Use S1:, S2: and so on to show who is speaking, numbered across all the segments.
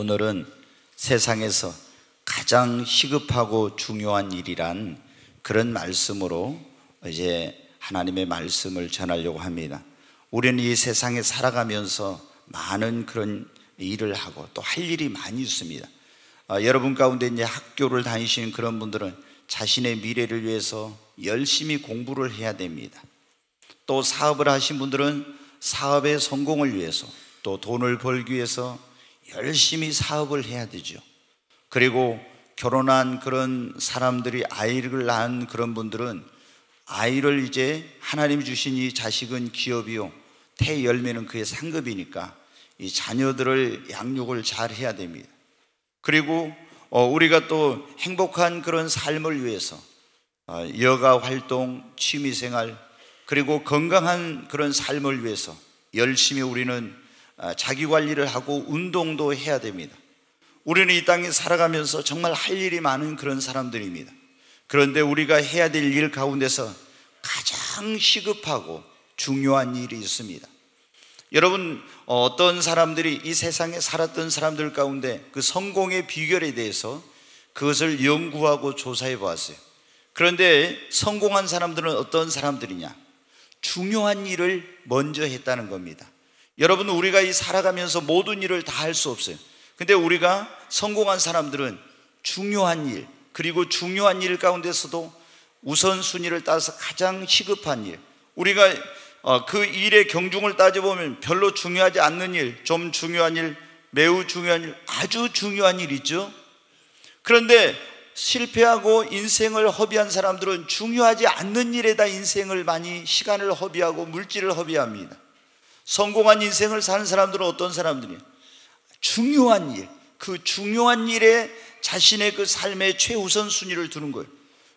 S1: 오늘은 세상에서 가장 시급하고 중요한 일이란 그런 말씀으로 이제 하나님의 말씀을 전하려고 합니다. 우리는 이 세상에 살아가면서 많은 그런 일을 하고 또 할 일이 많이 있습니다. 여러분 가운데 이제 학교를 다니시는 그런 분들은 자신의 미래를 위해서 열심히 공부를 해야 됩니다. 또 사업을 하신 분들은 사업의 성공을 위해서 또 돈을 벌기 위해서 열심히 사업을 해야 되죠. 그리고 결혼한 그런 사람들이 아이를 낳은 그런 분들은 아이를 이제 하나님이 주신 이 자식은 기업이요, 태 열매는 그의 상급이니까 이 자녀들을 양육을 잘 해야 됩니다. 그리고 우리가 또 행복한 그런 삶을 위해서 여가 활동, 취미생활, 그리고 건강한 그런 삶을 위해서 열심히 우리는 자기관리를 하고 운동도 해야 됩니다. 우리는 이 땅에 살아가면서 정말 할 일이 많은 그런 사람들입니다. 그런데 우리가 해야 될 일 가운데서 가장 시급하고 중요한 일이 있습니다. 여러분, 어떤 사람들이 이 세상에 살았던 사람들 가운데 그 성공의 비결에 대해서 그것을 연구하고 조사해 보았어요. 그런데 성공한 사람들은 어떤 사람들이냐? 중요한 일을 먼저 했다는 겁니다. 여러분, 우리가 이 살아가면서 모든 일을 다 할 수 없어요. 근데 우리가 성공한 사람들은 중요한 일, 그리고 중요한 일 가운데서도 우선순위를 따라서 가장 시급한 일, 우리가 그 일의 경중을 따져보면 별로 중요하지 않는 일, 좀 중요한 일, 매우 중요한 일, 아주 중요한 일 있죠. 그런데 실패하고 인생을 허비한 사람들은 중요하지 않는 일에다 인생을 많이 시간을 허비하고 물질을 허비합니다. 성공한 인생을 사는 사람들은 어떤 사람들이에요? 중요한 일, 그 중요한 일에 자신의 그 삶의 최우선 순위를 두는 거예요.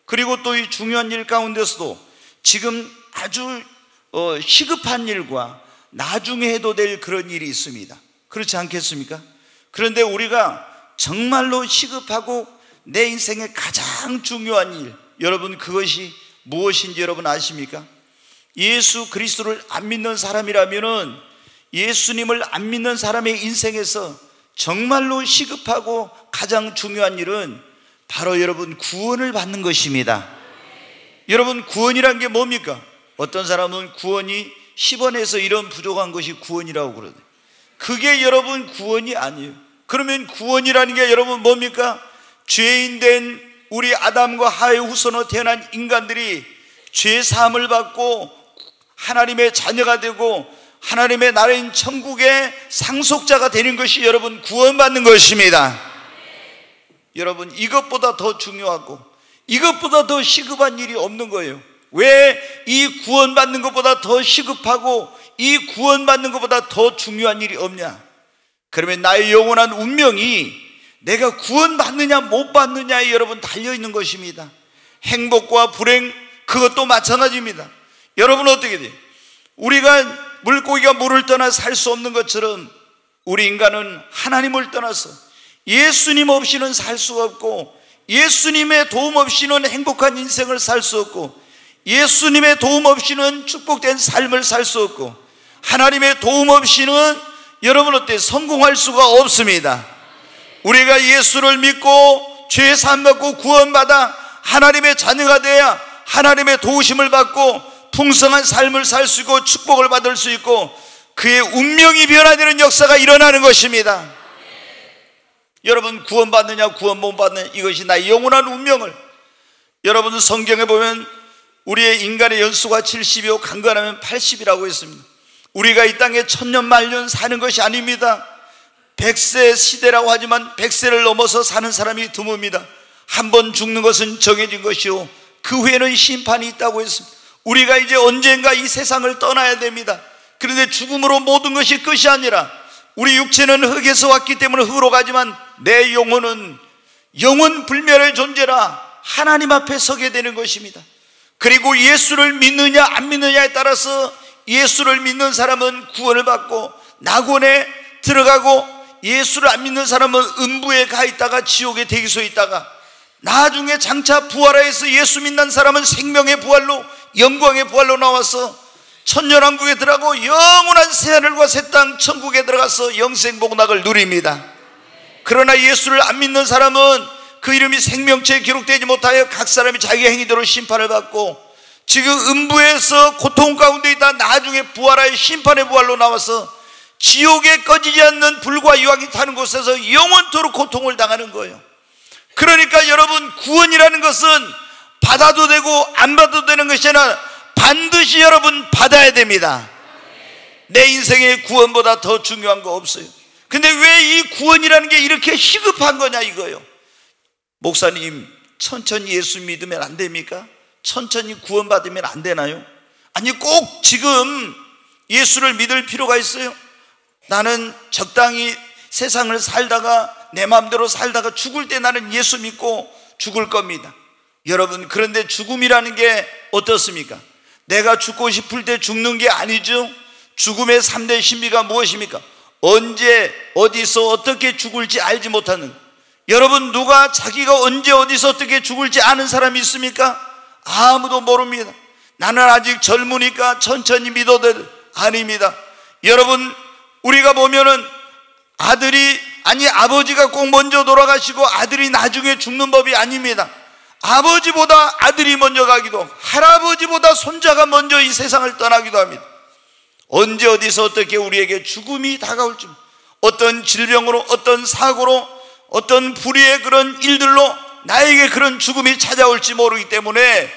S1: 그리고 또 이 중요한 일 가운데서도 지금 아주 시급한 일과 나중에 해도 될 그런 일이 있습니다. 그렇지 않겠습니까? 그런데 우리가 정말로 시급하고 내 인생의 가장 중요한 일, 여러분 그것이 무엇인지 여러분 아십니까? 예수 그리스도를 안 믿는 사람이라면은, 예수님을 안 믿는 사람의 인생에서 정말로 시급하고 가장 중요한 일은 바로 여러분 구원을 받는 것입니다. 여러분, 구원이란 게 뭡니까? 어떤 사람은 구원이 10원에서 1원 부족한 것이 구원이라고 그러대. 그게 여러분 구원이 아니에요. 그러면 구원이라는 게 여러분 뭡니까? 죄인된 우리 아담과 하의 후손으로 태어난 인간들이 죄 사함을 받고 하나님의 자녀가 되고 하나님의 나라인 천국의 상속자가 되는 것이 여러분 구원받는 것입니다. 여러분, 이것보다 더 중요하고 이것보다 더 시급한 일이 없는 거예요. 왜 이 구원받는 것보다 더 시급하고 이 구원받는 것보다 더 중요한 일이 없냐? 그러면 나의 영원한 운명이 내가 구원받느냐 못 받느냐에 여러분 달려있는 것입니다. 행복과 불행, 그것도 마찬가지입니다. 여러분 어떻게 돼요? 우리가 물고기가 물을 떠나 살 수 없는 것처럼 우리 인간은 하나님을 떠나서 예수님 없이는 살 수가 없고, 예수님의 도움 없이는 행복한 인생을 살 수 없고, 예수님의 도움 없이는 축복된 삶을 살 수 없고, 하나님의 도움 없이는 여러분 어때? 성공할 수가 없습니다. 우리가 예수를 믿고 죄 사함 받고 구원받아 하나님의 자녀가 되어야 하나님의 도우심을 받고 풍성한 삶을 살 수 있고 축복을 받을 수 있고 그의 운명이 변화되는 역사가 일어나는 것입니다. 여러분, 구원받느냐 구원 못 받느냐, 이것이 나의 영원한 운명을, 여러분 성경에 보면 우리의 인간의 연수가 70이요 강건하면 80이라고 했습니다. 우리가 이 땅에 천년 만년 사는 것이 아닙니다. 100세 시대라고 하지만 100세를 넘어서 사는 사람이 드뭅니다. 한 번 죽는 것은 정해진 것이요 그 후에는 심판이 있다고 했습니다. 우리가 이제 언젠가 이 세상을 떠나야 됩니다. 그런데 죽음으로 모든 것이 끝이 아니라 우리 육체는 흙에서 왔기 때문에 흙으로 가지만 내 영혼은 영원 불멸의 존재라 하나님 앞에 서게 되는 것입니다. 그리고 예수를 믿느냐 안 믿느냐에 따라서 예수를 믿는 사람은 구원을 받고 낙원에 들어가고, 예수를 안 믿는 사람은 음부에 가 있다가 지옥의 대기소에 있다가 나중에 장차 부활하여서 예수 믿는 사람은 생명의 부활로, 영광의 부활로 나와서 천년왕국에 들어가고 영원한 새하늘과 새 땅 천국에 들어가서 영생복락을 누립니다. 그러나 예수를 안 믿는 사람은 그 이름이 생명체에 기록되지 못하여 각 사람이 자기 행위대로 심판을 받고 지금 음부에서 고통 가운데 있다 나중에 부활하여 심판의 부활로 나와서 지옥에 꺼지지 않는 불과 유황이 타는 곳에서 영원토록 고통을 당하는 거예요. 그러니까 여러분, 구원이라는 것은 받아도 되고 안 받아도 되는 것이 아니라 반드시 여러분 받아야 됩니다. 내 인생의 구원보다 더 중요한 거 없어요. 근데 왜 이 구원이라는 게 이렇게 시급한 거냐 이거예요. 목사님, 천천히 예수 믿으면 안 됩니까? 천천히 구원받으면 안 되나요? 아니, 꼭 지금 예수를 믿을 필요가 있어요? 나는 적당히 세상을 살다가 내 마음대로 살다가 죽을 때 나는 예수 믿고 죽을 겁니다. 여러분, 그런데 죽음이라는 게 어떻습니까? 내가 죽고 싶을 때 죽는 게 아니죠. 죽음의 3대 신비가 무엇입니까? 언제 어디서 어떻게 죽을지 알지 못하는. 여러분, 누가 자기가 언제 어디서 어떻게 죽을지 아는 사람이 있습니까? 아무도 모릅니다. 나는 아직 젊으니까 천천히 믿어도 돼. 아닙니다. 여러분, 우리가 보면은 아버지가 꼭 먼저 돌아가시고 아들이 나중에 죽는 법이 아닙니다. 아버지보다 아들이 먼저 가기도 하고 할아버지보다 손자가 먼저 이 세상을 떠나기도 합니다. 언제 어디서 어떻게 우리에게 죽음이 다가올지, 어떤 질병으로, 어떤 사고로, 어떤 불의의 그런 일들로 나에게 그런 죽음이 찾아올지 모르기 때문에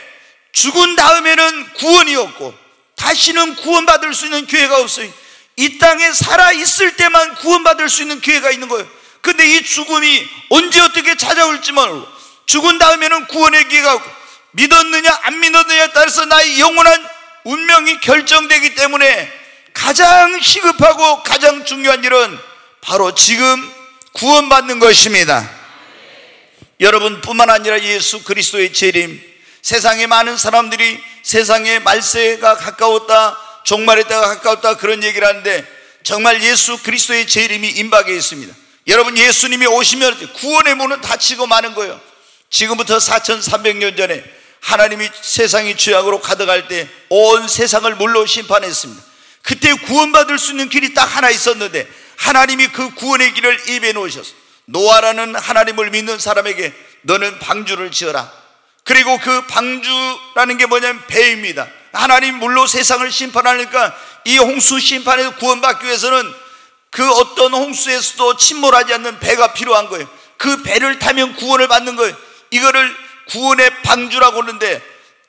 S1: 죽은 다음에는 구원이 없고 다시는 구원받을 수 있는 기회가 없어요. 이 땅에 살아있을 때만 구원받을 수 있는 기회가 있는 거예요. 근데 이 죽음이 언제 어떻게 찾아올지 모르고 죽은 다음에는 구원의 기회가 없고 믿었느냐 안 믿었느냐에 따라서 나의 영원한 운명이 결정되기 때문에 가장 시급하고 가장 중요한 일은 바로 지금 구원받는 것입니다. 여러분, 뿐만 아니라 예수 그리스도의 재림, 세상에 많은 사람들이 세상에 말세가 가까웠다, 종말의 때가 가까웠다 그런 얘기를 하는데 정말 예수 그리스도의 재림이 임박해 있습니다. 여러분, 예수님이 오시면 구원의 문은 닫히고 마는 거예요. 지금부터 4300년 전에 하나님이 세상이 죄악으로 가득할 때 온 세상을 물로 심판했습니다. 그때 구원받을 수 있는 길이 딱 하나 있었는데 하나님이 그 구원의 길을 입에 놓으셨어요. 노아라는 하나님을 믿는 사람에게 너는 방주를 지어라. 그리고 그 방주라는 게 뭐냐면 배입니다. 하나님 물로 세상을 심판하니까 이 홍수 심판에서 구원받기 위해서는 그 어떤 홍수에서도 침몰하지 않는 배가 필요한 거예요. 그 배를 타면 구원을 받는 거예요. 이거를 구원의 방주라고 하는데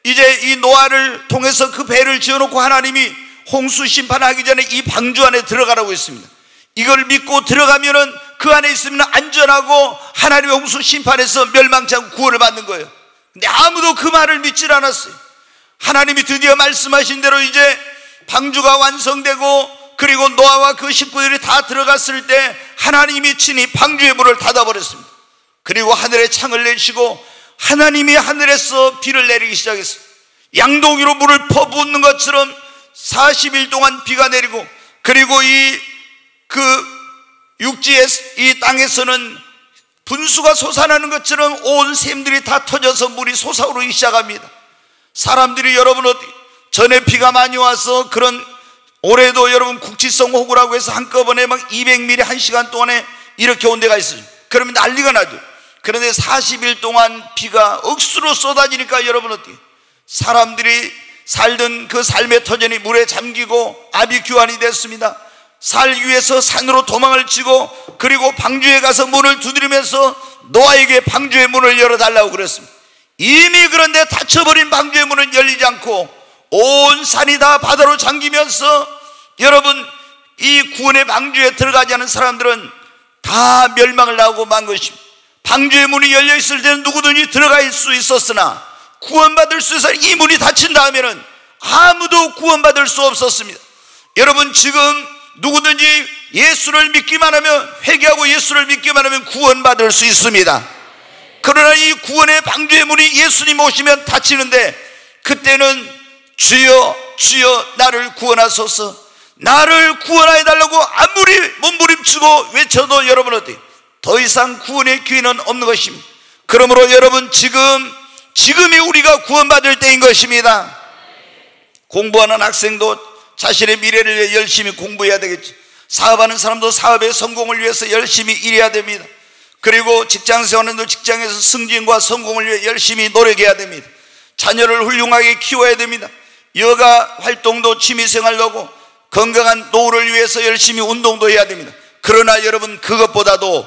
S1: 이제 이 노아를 통해서 그 배를 지어놓고 하나님이 홍수 심판하기 전에 이 방주 안에 들어가라고 했습니다. 이걸 믿고 들어가면은 그 안에 있으면 안전하고 하나님의 홍수 심판에서 멸망치 않고 구원을 받는 거예요. 근데 아무도 그 말을 믿질 않았어요. 하나님이 드디어 말씀하신 대로 이제 방주가 완성되고 그리고 노아와 그 식구들이 다 들어갔을 때 하나님이 친히 방주의 문을 닫아버렸습니다. 그리고 하늘에 창을 내시고 하나님이 하늘에서 비를 내리기 시작했어요. 양동이로 물을 퍼붓는 것처럼 40일 동안 비가 내리고 그리고 육지에 이 땅에서는 분수가 솟아나는 것처럼 온 샘들이 다 터져서 물이 솟아오르기 시작합니다. 사람들이 여러분 전에 비가 많이 와서 그런 올해도 여러분 국지성 호구라고 해서 한꺼번에 막 200mm 1시간 동안에 이렇게 온 데가 있어요. 그러면 난리가 나죠. 그런데 40일 동안 비가 억수로 쏟아지니까 여러분 어떻게 사람들이 살던 그 삶의 터전이 물에 잠기고 아비규환이 됐습니다. 살 위해서 산으로 도망을 치고 그리고 방주에 가서 문을 두드리면서 노아에게 방주의 문을 열어달라고 그랬습니다. 이미 그런데 닫혀버린 방주의 문은 열리지 않고 온 산이 다 바다로 잠기면서 여러분 이 구원의 방주에 들어가지 않은 사람들은 다 멸망을 하고 만 것입니다. 방주의 문이 열려있을 때는 누구든지 들어갈 수 있었으나 구원받을 수 있어 이 문이 닫힌 다음에는 아무도 구원받을 수 없었습니다. 여러분 지금 누구든지 예수를 믿기만 하면 회개하고 예수를 믿기만 하면 구원받을 수 있습니다. 그러나 이 구원의 방주의 문이 예수님 오시면 닫히는데 그때는 주여 주여 나를 구원하소서, 나를 구원하여 달라고 아무리 몸부림치고 외쳐도 여러분 어때요? 더 이상 구원의 기회는 없는 것입니다. 그러므로 여러분 지금이 우리가 구원받을 때인 것입니다. 공부하는 학생도 자신의 미래를 위해 열심히 공부해야 되겠죠. 사업하는 사람도 사업의 성공을 위해서 열심히 일해야 됩니다. 그리고 직장 생활도 직장에서 승진과 성공을 위해 열심히 노력해야 됩니다. 자녀를 훌륭하게 키워야 됩니다. 여가 활동도 취미생활도 하고 건강한 노후를 위해서 열심히 운동도 해야 됩니다. 그러나 여러분, 그것보다도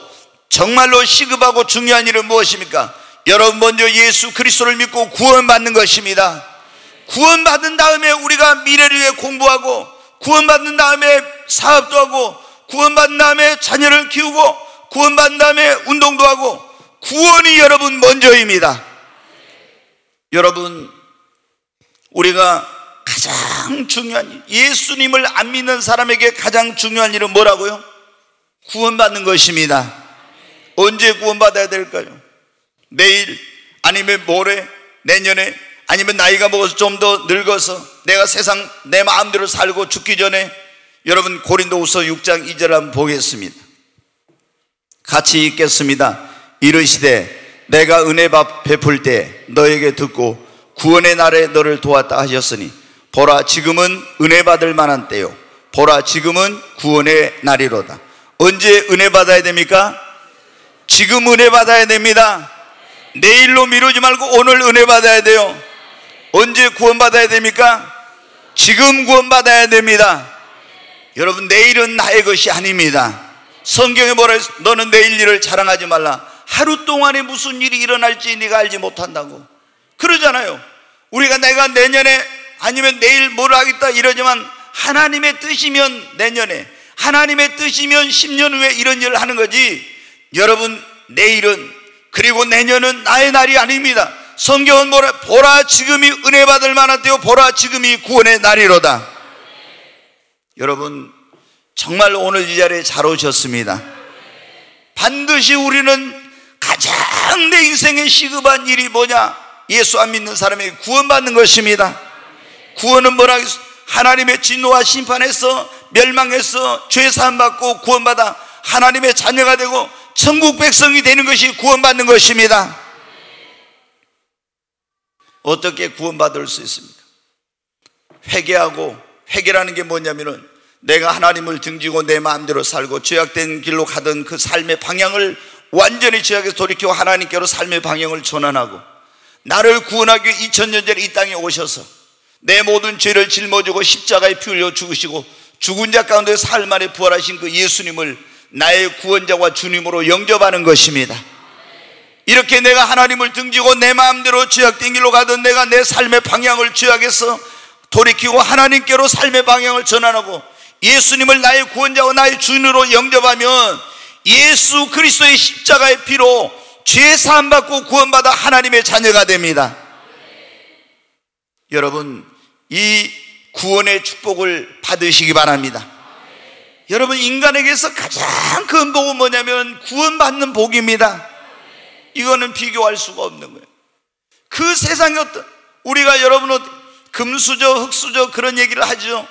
S1: 정말로 시급하고 중요한 일은 무엇입니까? 여러분, 먼저 예수 그리스도를 믿고 구원받는 것입니다. 구원받은 다음에 우리가 미래를 위해 공부하고, 구원받은 다음에 사업도 하고, 구원받은 다음에 자녀를 키우고, 구원받은 다음에 운동도 하고, 구원이 여러분 먼저입니다. 여러분, 우리가 가장 중요한 일, 예수님을 안 믿는 사람에게 가장 중요한 일은 뭐라고요? 구원받는 것입니다. 언제 구원받아야 될까요? 내일, 아니면 모레, 내년에, 아니면 나이가 먹어서 좀 더 늙어서 내가 세상 내 마음대로 살고 죽기 전에? 여러분, 고린도후서 6장 2절 한번 보겠습니다. 같이 읽겠습니다. 이르시되 내가 은혜 베풀 때 너에게 듣고 구원의 날에 너를 도왔다 하셨으니 보라, 지금은 은혜 받을 만한 때요, 보라, 지금은 구원의 날이로다. 언제 은혜 받아야 됩니까? 지금 은혜 받아야 됩니다. 내일로 미루지 말고 오늘 은혜 받아야 돼요. 언제 구원 받아야 됩니까? 지금 구원 받아야 됩니다. 여러분, 내일은 나의 것이 아닙니다. 성경에 뭐라 했어? 너는 내일 일을 자랑하지 말라. 하루 동안에 무슨 일이 일어날지 네가 알지 못한다고 그러잖아요. 우리가 내가 내년에 아니면 내일 뭘 하겠다 이러지만, 하나님의 뜻이면 내년에, 하나님의 뜻이면 10년 후에 이런 일을 하는 거지. 여러분, 내일은, 그리고 내년은 나의 날이 아닙니다. 성경은 뭐라? 보라, 지금이 은혜 받을 만한 때요, 보라, 지금이 구원의 날이로다. 여러분, 정말 오늘 이 자리에 잘 오셨습니다. 반드시 우리는 가장 내 인생에 시급한 일이 뭐냐? 예수 안 믿는 사람에게 구원받는 것입니다. 구원은 뭐라? 하나님의 진노와 심판에서 멸망해서 죄사함 받고 구원받아 하나님의 자녀가 되고 천국 백성이 되는 것이 구원받는 것입니다. 어떻게 구원받을 수 있습니까? 회개하고, 회개라는 게 뭐냐면은 내가 하나님을 등지고 내 마음대로 살고 죄악된 길로 가던 그 삶의 방향을 완전히 죄악에서 돌이키고 하나님께로 삶의 방향을 전환하고, 나를 구원하기 위해 2000년 전에 이 땅에 오셔서 내 모든 죄를 짊어지고 십자가에 피 흘려 죽으시고 죽은 자 가운데 사흘 만에 부활하신 그 예수님을 나의 구원자와 주님으로 영접하는 것입니다. 이렇게 내가 하나님을 등지고 내 마음대로 죄악된 길로 가던 내가 내 삶의 방향을 죄악에서 돌이키고 하나님께로 삶의 방향을 전환하고 예수님을 나의 구원자와 나의 주인으로 영접하면 예수 그리스도의 십자가의 피로 죄 사함 받고 구원받아 하나님의 자녀가 됩니다. 여러분, 이 구원의 축복을 받으시기 바랍니다. 여러분, 인간에게서 가장 큰 복은 뭐냐면 구원받는 복입니다. 이거는 비교할 수가 없는 거예요. 그 세상에 우리가 여러분 금수저 흙수저 그런 얘기를 하죠.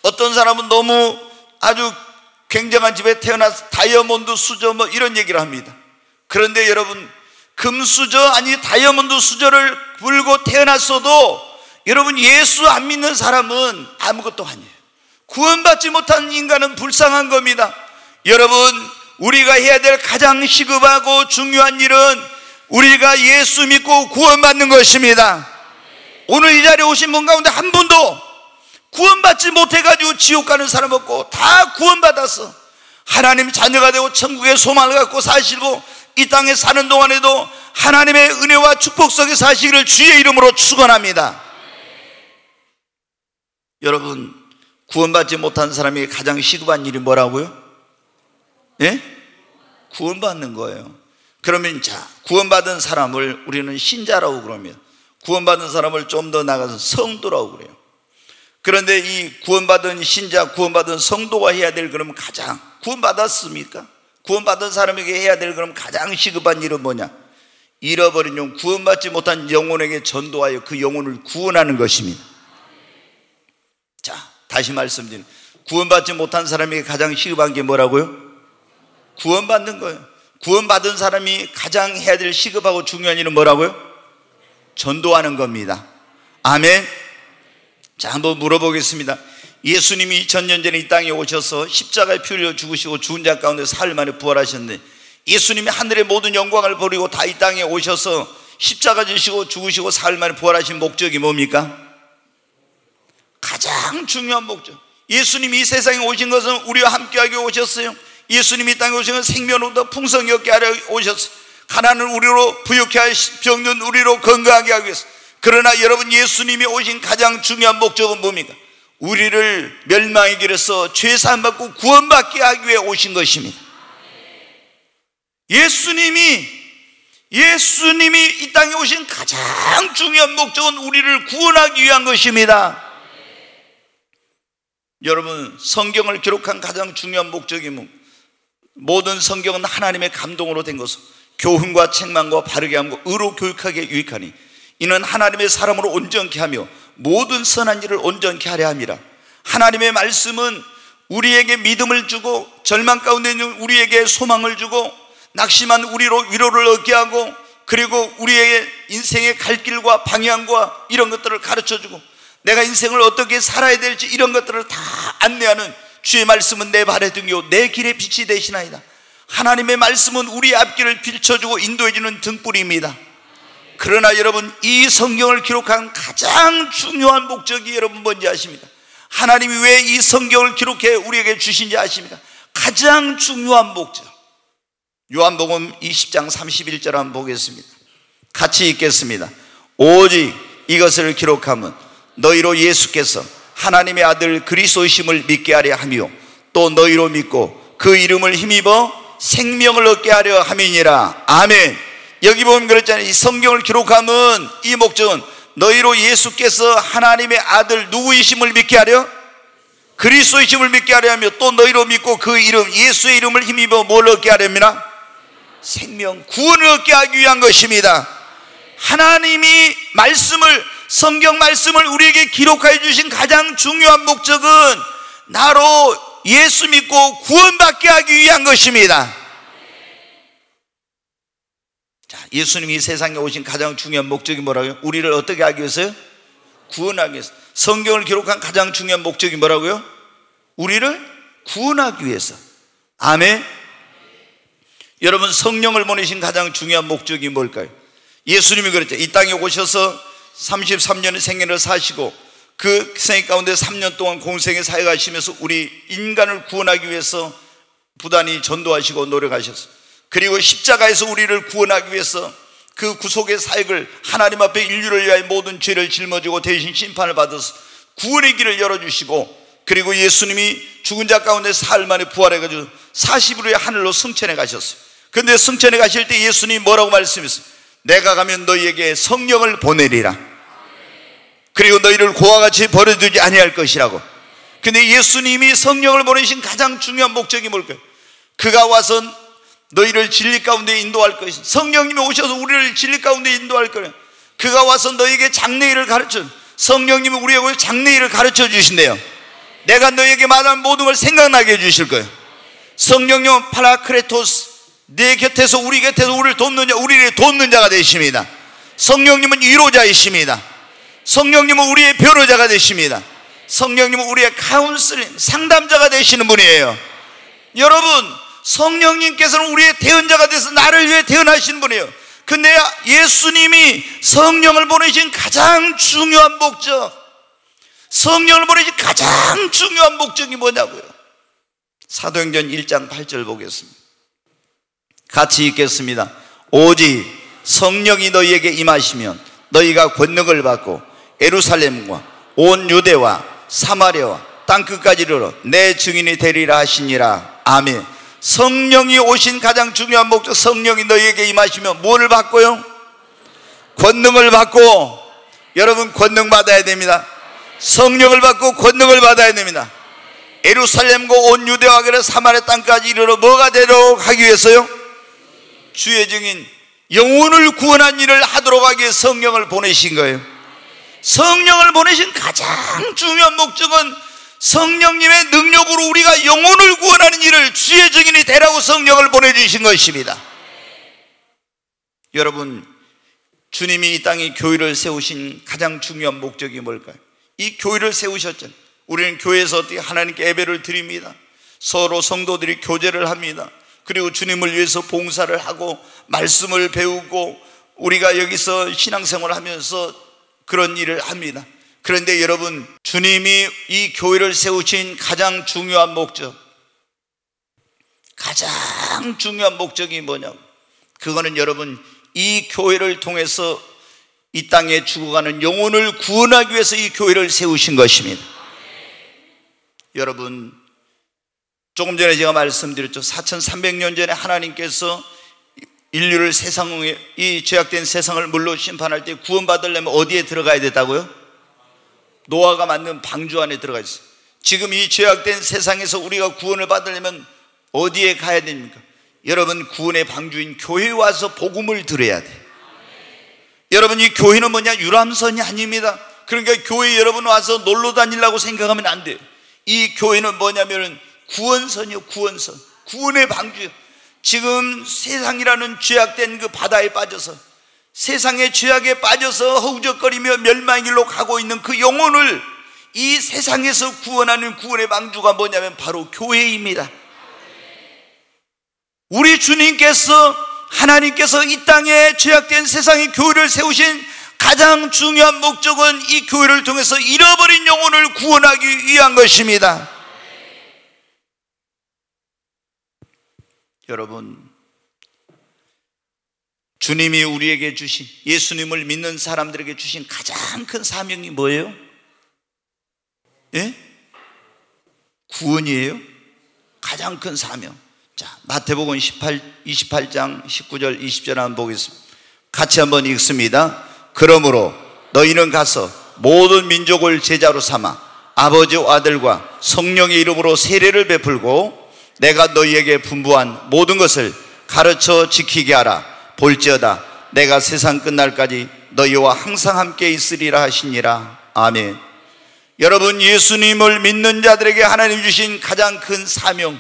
S1: 어떤 사람은 너무 아주 굉장한 집에 태어나서 다이아몬드 수저 뭐 이런 얘기를 합니다. 그런데 여러분, 금수저 아니 다이아몬드 수저를 불고 태어났어도 여러분, 예수 안 믿는 사람은 아무것도 아니에요. 구원받지 못한 인간은 불쌍한 겁니다. 여러분, 우리가 해야 될 가장 시급하고 중요한 일은 우리가 예수 믿고 구원받는 것입니다. 오늘 이 자리에 오신 분 가운데 한 분도 구원받지 못해가지고 지옥 가는 사람 없고 다 구원받아서 하나님 자녀가 되고 천국의 소망을 갖고 사시고 이 땅에 사는 동안에도 하나님의 은혜와 축복 속에 사시기를 주의 이름으로 축원합니다. 여러분, 구원받지 못한 사람이 가장 시급한 일이 뭐라고요? 예? 구원받는 거예요. 그러면 자, 구원받은 사람을 우리는 신자라고 그럽니다. 구원받은 사람을 좀 더 나가서 성도라고 그래요. 그런데 이 구원받은 신자, 구원받은 성도가 해야 될 그러면 가장, 구원받았습니까? 구원받은 사람에게 해야 될 그럼 가장 시급한 일은 뭐냐? 잃어버린 영, 구원받지 못한 영혼에게 전도하여 그 영혼을 구원하는 것입니다. 자, 다시 말씀드립니다. 구원받지 못한 사람에게 가장 시급한 게 뭐라고요? 구원받는 거예요. 구원받은 사람이 가장 해야 될 시급하고 중요한 일은 뭐라고요? 전도하는 겁니다. 아멘. 자, 한번 물어보겠습니다. 예수님이 2000년 전에 이 땅에 오셔서 십자가에 피 흘려 죽으시고 죽은 자 가운데 사흘 만에 부활하셨는데 예수님이 하늘의 모든 영광을 버리고 다 이 땅에 오셔서 십자가 지시고 죽으시고 사흘 만에 부활하신 목적이 뭡니까? 가장 중요한 목적. 예수님이 이 세상에 오신 것은 우리와 함께하게 오셨어요. 예수님이 이 땅에 오신 것은 생명을 더 풍성히 얻게 하려 오셨어요. 가난을 우리로 부유케 하시고 병든 우리로 건강하게 하기 위해서. 그러나 여러분, 예수님이 오신 가장 중요한 목적은 뭡니까? 우리를 멸망의 길에서 죄사함 받고 구원받게 하기 위해 오신 것입니다. 예수님이 이 땅에 오신 가장 중요한 목적은 우리를 구원하기 위한 것입니다. 여러분, 성경을 기록한 가장 중요한 목적이 뭡니까? 모든 성경은 하나님의 감동으로 된 것은 교훈과 책망과 바르게 함과 의로 교육하게 유익하니 이는 하나님의 사람으로 온전케 하며 모든 선한 일을 온전케 하려 함이라. 하나님의 말씀은 우리에게 믿음을 주고 절망 가운데 있는 우리에게 소망을 주고 낙심한 우리로 위로를 얻게 하고 그리고 우리의 인생의 갈 길과 방향과 이런 것들을 가르쳐주고 내가 인생을 어떻게 살아야 될지 이런 것들을 다 안내하는 주의 말씀은 내 발의 등이요 내 길의 빛이 되시나이다. 하나님의 말씀은 우리의 앞길을 비춰주고 인도해주는 등불입니다. 그러나 여러분, 이 성경을 기록한 가장 중요한 목적이 여러분 뭔지 아십니까? 하나님이 왜 이 성경을 기록해 우리에게 주신지 아십니까? 가장 중요한 목적. 요한복음 20장 31절 한번 보겠습니다. 같이 읽겠습니다. 오직 이것을 기록하면 너희로 예수께서 하나님의 아들 그리스도이심을 믿게 하려 하며 또 너희로 믿고 그 이름을 힘입어 생명을 얻게 하려 함이니라. 아멘. 여기 보면 그랬잖아요. 이 성경을 기록하면 이 목적은 너희로 예수께서 하나님의 아들 누구이심을 믿게 하려? 그리스도이심을 믿게 하려 하며 또 너희로 믿고 그 이름 예수의 이름을 힘입어 뭘 얻게 하렵니다? 생명, 구원을 얻게 하기 위한 것입니다. 하나님이 성경 말씀을 우리에게 기록해 주신 가장 중요한 목적은 나로 예수 믿고 구원받게 하기 위한 것입니다. 자, 예수님이 이 세상에 오신 가장 중요한 목적이 뭐라고요? 우리를 어떻게 하기 위해서요? 구원하기 위해서. 성경을 기록한 가장 중요한 목적이 뭐라고요? 우리를 구원하기 위해서. 아멘. 여러분, 성령을 보내신 가장 중요한 목적이 뭘까요? 예수님이 그랬죠. 이 땅에 오셔서 33년의 생애를 사시고 그 생애 가운데 3년 동안 공생의 사역하시면서 우리 인간을 구원하기 위해서 부단히 전도하시고 노력하셨어요. 그리고 십자가에서 우리를 구원하기 위해서 그 구속의 사역을 하나님 앞에 인류를 위하여 모든 죄를 짊어지고 대신 심판을 받아서 구원의 길을 열어주시고 그리고 예수님이 죽은 자 가운데 사흘 만에 부활해가지고 40일 후에 하늘로 승천해 가셨어요. 그런데 승천해 가실 때 예수님이 뭐라고 말씀했어요? 내가 가면 너희에게 성령을 보내리라. 그리고 너희를 고와 같이 버려두지 아니할 것이라고. 근데 예수님이 성령을 보내신 가장 중요한 목적이 뭘까요? 그가 와서 너희를 진리 가운데 인도할 것이다. 성령님이 오셔서 우리를 진리 가운데 인도할 거예요. 그가 와서 너희에게 장래일을 가르쳐. 성령님이 우리에게 장래일을 가르쳐 주신대요. 내가 너희에게 말한 모든 걸 생각나게 해주실 거예요. 성령님은 파라크레토스, 내 곁에서 우리 곁에서 우리를 돕는 자, 우리를 돕는 자가 되십니다. 성령님은 위로자이십니다. 성령님은 우리의 변호자가 되십니다. 성령님은 우리의 카운슬링, 상담자가 되시는 분이에요. 여러분, 성령님께서는 우리의 대언자가 돼서 나를 위해 대언하시는 분이에요. 근데 예수님이 성령을 보내신 가장 중요한 목적, 성령을 보내신 가장 중요한 목적이 뭐냐고요? 사도행전 1장 8절 보겠습니다. 같이 읽겠습니다. 오직 성령이 너희에게 임하시면 너희가 권능을 받고 예루살렘과 온 유대와 사마리아와 땅끝까지 이르러 내 증인이 되리라 하시니라. 아멘. 성령이 오신 가장 중요한 목적, 성령이 너희에게 임하시면 무엇을 받고요? 권능을 받고. 여러분, 권능 받아야 됩니다. 성령을 받고 권능을 받아야 됩니다. 예루살렘과 온 유대와 그래 사마리아 땅까지 이르러 뭐가 되도록 하기 위해서요? 주의 증인, 영혼을 구원한 일을 하도록 하기 위해 성령을 보내신 거예요. 성령을 보내신 가장 중요한 목적은 성령님의 능력으로 우리가 영혼을 구원하는 일을 주의 증인이 되라고 성령을 보내주신 것입니다. 여러분, 주님이 이 땅에 교회를 세우신 가장 중요한 목적이 뭘까요? 이 교회를 세우셨잖아요. 우리는 교회에서 어떻게 하나님께 예배를 드립니다. 서로 성도들이 교제를 합니다. 그리고 주님을 위해서 봉사를 하고 말씀을 배우고 우리가 여기서 신앙생활을 하면서 그런 일을 합니다. 그런데 여러분, 주님이 이 교회를 세우신 가장 중요한 목적, 가장 중요한 목적이 뭐냐고, 그거는 여러분, 이 교회를 통해서 이 땅에 죽어가는 영혼을 구원하기 위해서 이 교회를 세우신 것입니다. 여러분, 조금 전에 제가 말씀드렸죠. 4300년 전에 하나님께서 인류를 세상에, 이 죄악된 세상을 물로 심판할 때 구원받으려면 어디에 들어가야 됐다고요? 노아가 만든 방주 안에 들어가 있어요. 지금 이 죄악된 세상에서 우리가 구원을 받으려면 어디에 가야 됩니까? 여러분, 구원의 방주인 교회에 와서 복음을 들어야 돼. 여러분, 이 교회는 뭐냐? 유람선이 아닙니다. 그러니까 교회 여러분 와서 놀러 다니려고 생각하면 안 돼요. 이 교회는 뭐냐면 구원선이요, 구원선. 구원의 방주요. 지금 세상이라는 죄악된 그 바다에 빠져서, 세상의 죄악에 빠져서 허우적거리며 멸망의 길로 가고 있는 그 영혼을 이 세상에서 구원하는 구원의 방주가 뭐냐면 바로 교회입니다. 우리 주님께서, 하나님께서 이 땅에 죄악된 세상의 교회를 세우신 가장 중요한 목적은 이 교회를 통해서 잃어버린 영혼을 구원하기 위한 것입니다. 여러분, 주님이 우리에게 주신, 예수님을 믿는 사람들에게 주신 가장 큰 사명이 뭐예요? 예? 구원이에요. 가장 큰 사명. 자, 마태복음 28장 19절 20절 한번 보겠습니다. 같이 한번 읽습니다. 그러므로 너희는 가서 모든 민족을 제자로 삼아 아버지와 아들과 성령의 이름으로 세례를 베풀고 내가 너희에게 분부한 모든 것을 가르쳐 지키게 하라. 볼지어다 내가 세상 끝날까지 너희와 항상 함께 있으리라 하시니라. 아멘. 여러분, 예수님을 믿는 자들에게 하나님 주신 가장 큰 사명,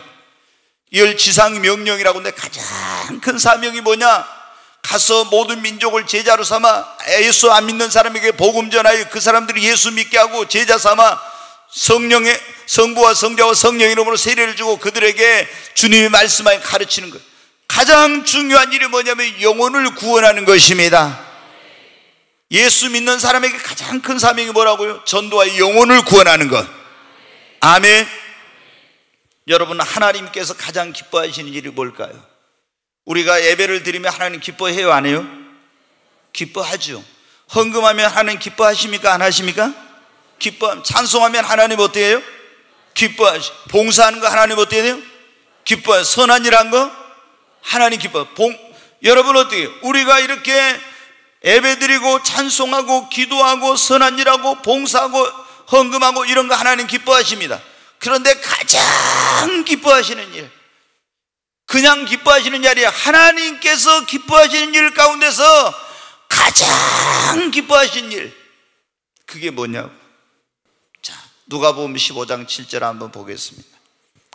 S1: 이걸 지상 명령이라고 하는데 가장 큰 사명이 뭐냐? 가서 모든 민족을 제자로 삼아 예수 안 믿는 사람에게 복음 전하여 그 사람들이 예수 믿게 하고 제자 삼아 성령의 성부와 성자와 성령 이름으로 세례를 주고 그들에게 주님의 말씀을 가르치는 것. 가장 중요한 일이 뭐냐면 영혼을 구원하는 것입니다. 예수 믿는 사람에게 가장 큰 사명이 뭐라고요? 전도와 영혼을 구원하는 것. 아멘. 여러분, 하나님께서 가장 기뻐하시는 일이 뭘까요? 우리가 예배를 드리면 하나님 기뻐해요, 안 해요? 기뻐하죠. 헌금하면 하나님 기뻐하십니까, 안 하십니까? 기뻐. 찬송하면 하나님 어떻게 해요? 기뻐하시. 봉사하는 거 하나님 어떻게 해요? 기뻐해요. 선한 일 한 거 하나님 기뻐. 여러분 어떻게 해요? 우리가 이렇게 예배드리고 찬송하고 기도하고 선한 일하고 봉사하고 헌금하고 이런 거 하나님 기뻐하십니다. 그런데 가장 기뻐하시는 일, 그냥 기뻐하시는 일이 아니라 하나님께서 기뻐하시는 일 가운데서 가장 기뻐하시는 일, 그게 뭐냐고. 자, 누가복음 15장 7절 한번 보겠습니다.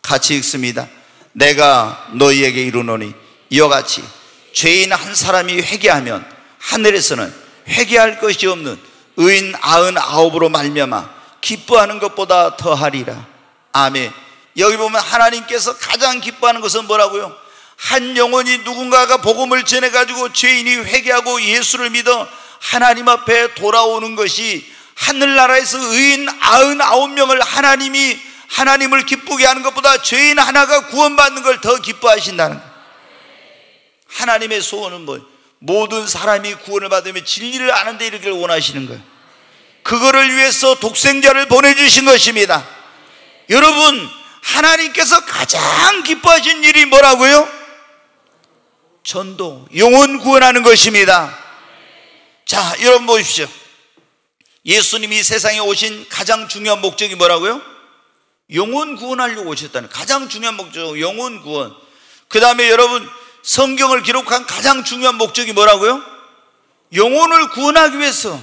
S1: 같이 읽습니다. 내가 너희에게 이르노니 이와 같이 죄인 한 사람이 회개하면 하늘에서는 회개할 것이 없는 의인 99으로 말미암아 기뻐하는 것보다 더하리라. 아멘. 여기 보면 하나님께서 가장 기뻐하는 것은 뭐라고요? 한 영혼이 누군가가 복음을 전해가지고 죄인이 회개하고 예수를 믿어 하나님 앞에 돌아오는 것이 하늘나라에서 의인 99명을 하나님을 기쁘게 하는 것보다 죄인 하나가 구원받는 걸 더 기뻐하신다는 거예요. 하나님의 소원은 뭐예요? 모든 사람이 구원을 받으며 진리를 아는 데 이르기를 원하시는 거예요. 그거를 위해서 독생자를 보내주신 것입니다. 여러분, 하나님께서 가장 기뻐하신 일이 뭐라고요? 전도, 영혼 구원하는 것입니다. 자, 여러분 보십시오. 예수님이 세상에 오신 가장 중요한 목적이 뭐라고요? 영혼 구원하려고 오셨다는, 가장 중요한 목적, 영혼 구원. 그 다음에 여러분, 성경을 기록한 가장 중요한 목적이 뭐라고요? 영혼을 구원하기 위해서.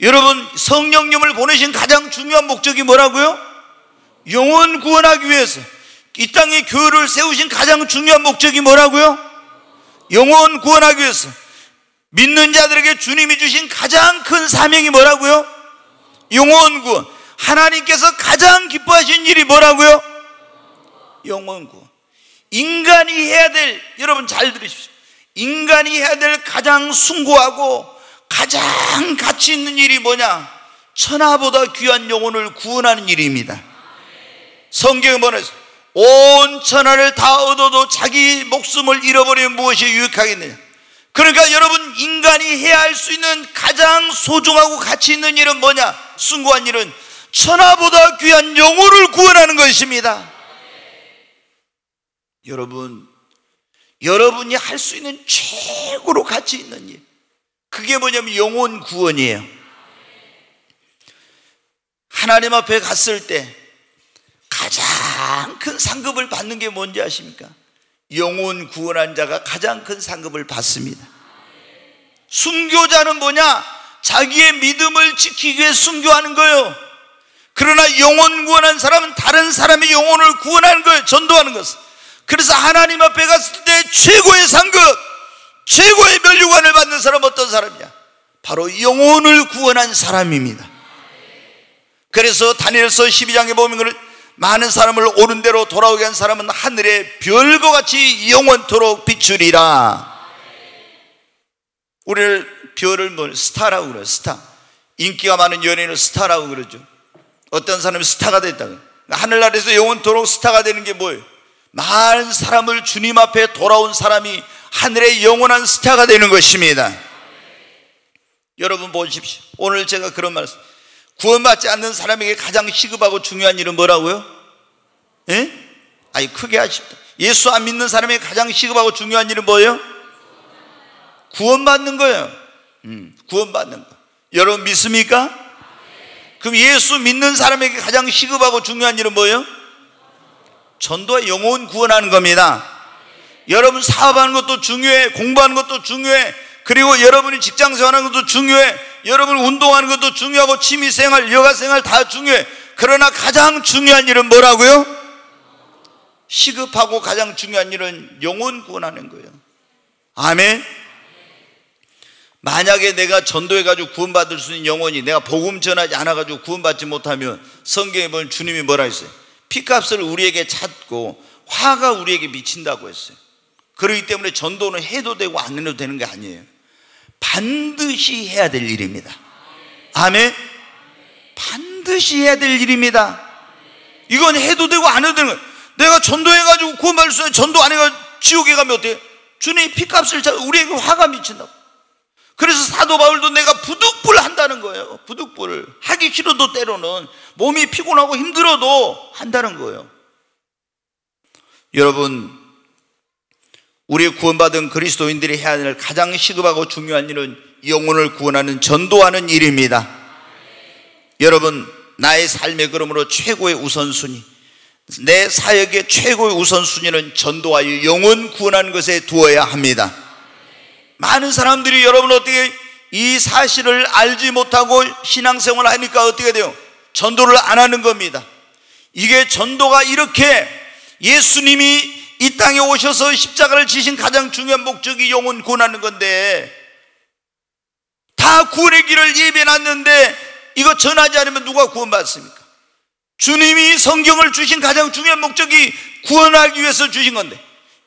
S1: 여러분, 성령님을 보내신 가장 중요한 목적이 뭐라고요? 영혼 구원하기 위해서. 이 땅에 교회를 세우신 가장 중요한 목적이 뭐라고요? 영혼 구원하기 위해서. 믿는 자들에게 주님이 주신 가장 큰 사명이 뭐라고요? 영혼 구원. 하나님께서 가장 기뻐하신 일이 뭐라고요? 영혼 구원. 인간이 해야 될, 여러분 잘 들으십시오, 인간이 해야 될 가장 숭고하고 가장 가치 있는 일이 뭐냐? 천하보다 귀한 영혼을 구원하는 일입니다. 성경에 뭐냐면 온 천하를 다 얻어도 자기 목숨을 잃어버리면 무엇이 유익하겠느냐? 그러니까 여러분, 인간이 해야 할 수 있는 가장 소중하고 가치 있는 일은 뭐냐? 숭고한 일은 천하보다 귀한 영혼을 구원하는 것입니다. 여러분이 할 수 있는 최고로 가치 있는 일, 그게 뭐냐면 영혼 구원이에요. 하나님 앞에 갔을 때 가장 큰 상급을 받는 게 뭔지 아십니까? 영혼 구원한 자가 가장 큰 상급을 받습니다. 순교자는 뭐냐? 자기의 믿음을 지키기 위해 순교하는 거예요. 그러나 영혼 구원한 사람은 다른 사람의 영혼을 구원하는 거예요. 전도하는 것은. 그래서 하나님 앞에 갔을 때 최고의 상급, 최고의 면류관을 받는 사람은 어떤 사람이냐? 바로 영혼을 구원한 사람입니다. 그래서 다니엘서 12장에 보면 많은 사람을 옳은 대로 돌아오게 한 사람은 하늘의 별과 같이 영원토록 비추리라. 우리를 별을 스타라고 그래요. 스타. 인기가 많은 연예인을 스타라고 그러죠. 어떤 사람이 스타가 됐다고. 하늘나라에서 영원토록 스타가 되는 게 뭐예요? 많은 사람을 주님 앞에 돌아온 사람이 하늘의 영원한 스타가 되는 것입니다. 여러분 보십시오. 오늘 제가 그런 말씀, 구원받지 않는 사람에게 가장 시급하고 중요한 일은 뭐라고요? 예? 아니, 크게 하십시오. 예수 안 믿는 사람에게 가장 시급하고 중요한 일은 뭐예요? 구원받는 거예요. 구원받는 거. 여러분 믿습니까? 그럼 예수 믿는 사람에게 가장 시급하고 중요한 일은 뭐예요? 전도와 영혼 구원하는 겁니다. 여러분 사업하는 것도 중요해, 공부하는 것도 중요해, 그리고 여러분이 직장생활하는 것도 중요해, 여러분 운동하는 것도 중요하고 취미생활, 여가생활 다 중요해. 그러나 가장 중요한 일은 뭐라고요? 시급하고 가장 중요한 일은 영혼 구원하는 거예요. 아멘. 만약에 내가 전도해가지고 구원받을 수 있는 영혼이 내가 복음 전하지 않아가지고 구원받지 못하면 성경에 보면 주님이 뭐라 했어요? 피값을 우리에게 찾고 화가 우리에게 미친다고 했어요. 그렇기 때문에 전도는 해도 되고 안 해도 되는 게 아니에요. 반드시 해야 될 일입니다. 아멘. 반드시 해야 될 일입니다. 이건 해도 되고 안 해도 되는 거예요. 내가 전도해가지고 구원받을 수 있는, 전도 안 해가지고 지옥에 가면 어때요? 주님이 피값을 찾고 우리에게 화가 미친다고. 그래서 사도 바울도 내가 부득불 한다는 거예요. 부득불을 하기 싫어도 때로는 몸이 피곤하고 힘들어도 한다는 거예요. 여러분, 우리 구원받은 그리스도인들이 해야 할 가장 시급하고 중요한 일은 영혼을 구원하는, 전도하는 일입니다. 여러분, 나의 삶의 그러므로 최고의 우선순위, 내 사역의 최고의 우선순위는 전도하여 영혼 구원하는 것에 두어야 합니다. 많은 사람들이 여러분 어떻게 이 사실을 알지 못하고 신앙생활을 하니까 어떻게 돼요? 전도를 안 하는 겁니다. 이게 전도가 이렇게 예수님이 이 땅에 오셔서 십자가를 지신 가장 중요한 목적이 영혼 구원하는 건데, 다 구원의 길을 예배해놨는데 이거 전하지 않으면 누가 구원받습니까? 주님이 성경을 주신 가장 중요한 목적이 구원하기 위해서 주신 건데,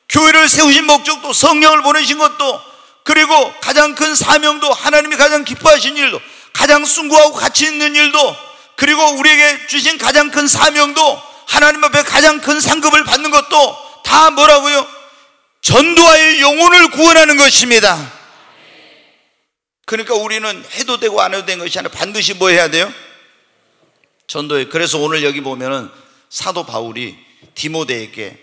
S1: 교회를 세우신 목적도, 성령을 보내신 것도, 그리고 가장 큰 사명도, 하나님이 가장 기뻐하신 일도, 가장 숭고하고 가치 있는 일도, 그리고 우리에게 주신 가장 큰 사명도, 하나님 앞에 가장 큰 상급을 받는 것도 다 뭐라고요? 전도하여 영혼을 구원하는 것입니다. 그러니까 우리는 해도 되고 안 해도 되는 것이 아니라 반드시 뭐 해야 돼요? 전도해. 그래서 오늘 여기 보면은 사도 바울이 디모데에게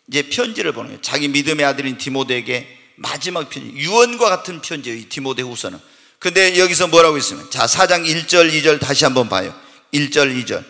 S1: 이제 편지를 보는 거예요. 자기 믿음의 아들인 디모데에게 마지막 편지, 유언과 같은 편지예요, 이 디모데후서는. 근데 여기서 뭐라고 있으면, 자, 4장 1절 2절 다시 한번 봐요. 1절 2절.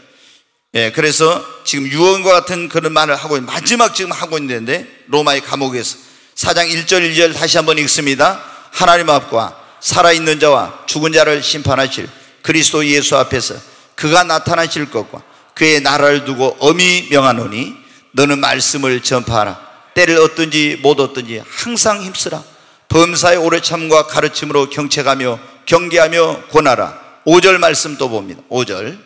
S1: 예, 그래서 지금 유언과 같은 그런 말을 하고 마지막 지금 하고 있는데, 로마의 감옥에서 4장 1절 2절 다시 한번 읽습니다. 하나님 앞과 살아있는 자와 죽은 자를 심판하실 그리스도 예수 앞에서 그가 나타나실 것과 그의 나라를 두고 엄히 명하노니 너는 말씀을 전파하라. 때를 얻든지 못 얻든지 항상 힘쓰라. 범사의 오래 참과 가르침으로 경책하며 경계하며 권하라. 5절 말씀 또 봅니다. 5절.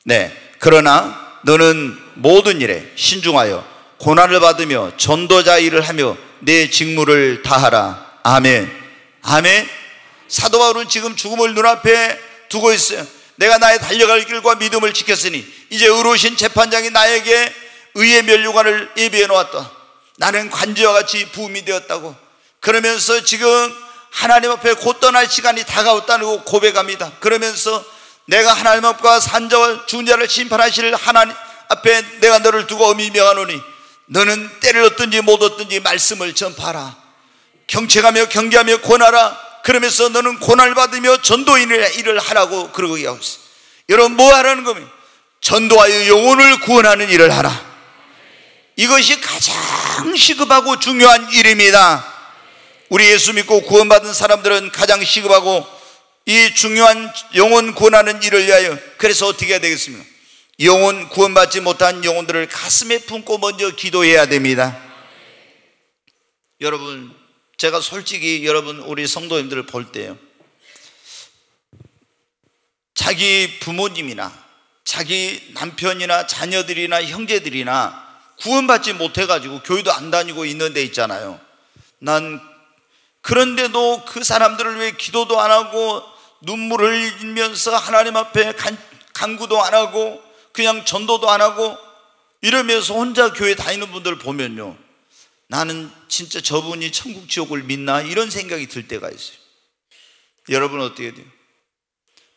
S1: 네, 그러나 너는 모든 일에 신중하여 고난을 받으며 전도자 일을 하며 내 직무를 다하라. 아멘. 아멘. 사도 바울은 지금 죽음을 눈앞에 두고 있어요. 내가 나의 달려갈 길과 믿음을 지켰으니 이제 의로우신 재판장이 나에게 의의 면류관을 예비해 놓았다. 나는 관제와 같이 부음이 되었다고. 그러면서 지금 하나님 앞에 곧 떠날 시간이 다가왔다고 고백합니다. 그러면서 내가 하나님 앞과 산자와 죽은 자를 심판하실 하나님 앞에 내가 너를 두고 엄히 명하노니 너는 때를 얻든지 못 얻든지 말씀을 전파하라. 경책하며 경계하며 권하라. 그러면서 너는 고난을 받으며 전도인의 일을 하라고 그러고 있어요. 여러분 뭐 하라는 겁니까? 전도하여 영혼을 구원하는 일을 하라. 이것이 가장 시급하고 중요한 일입니다. 우리 예수 믿고 구원받은 사람들은 가장 시급하고 이 중요한 영혼 구원하는 일을 위하여 그래서 어떻게 해야 되겠습니까? 영혼 구원받지 못한 영혼들을 가슴에 품고 먼저 기도해야 됩니다. 여러분 제가 솔직히 여러분 우리 성도님들을 볼 때요, 자기 부모님이나 자기 남편이나 자녀들이나 형제들이나 구원받지 못해가지고 교회도 안 다니고 있는 데 있잖아요. 난 그런데도 그 사람들을 위해 기도도 안 하고 눈물을 흘리면서 하나님 앞에 간구도 안 하고 그냥 전도도 안 하고 이러면서 혼자 교회 다니는 분들을 보면요, 나는 진짜 저분이 천국 지옥을 믿나 이런 생각이 들 때가 있어요. 여러분 어떻게 돼요?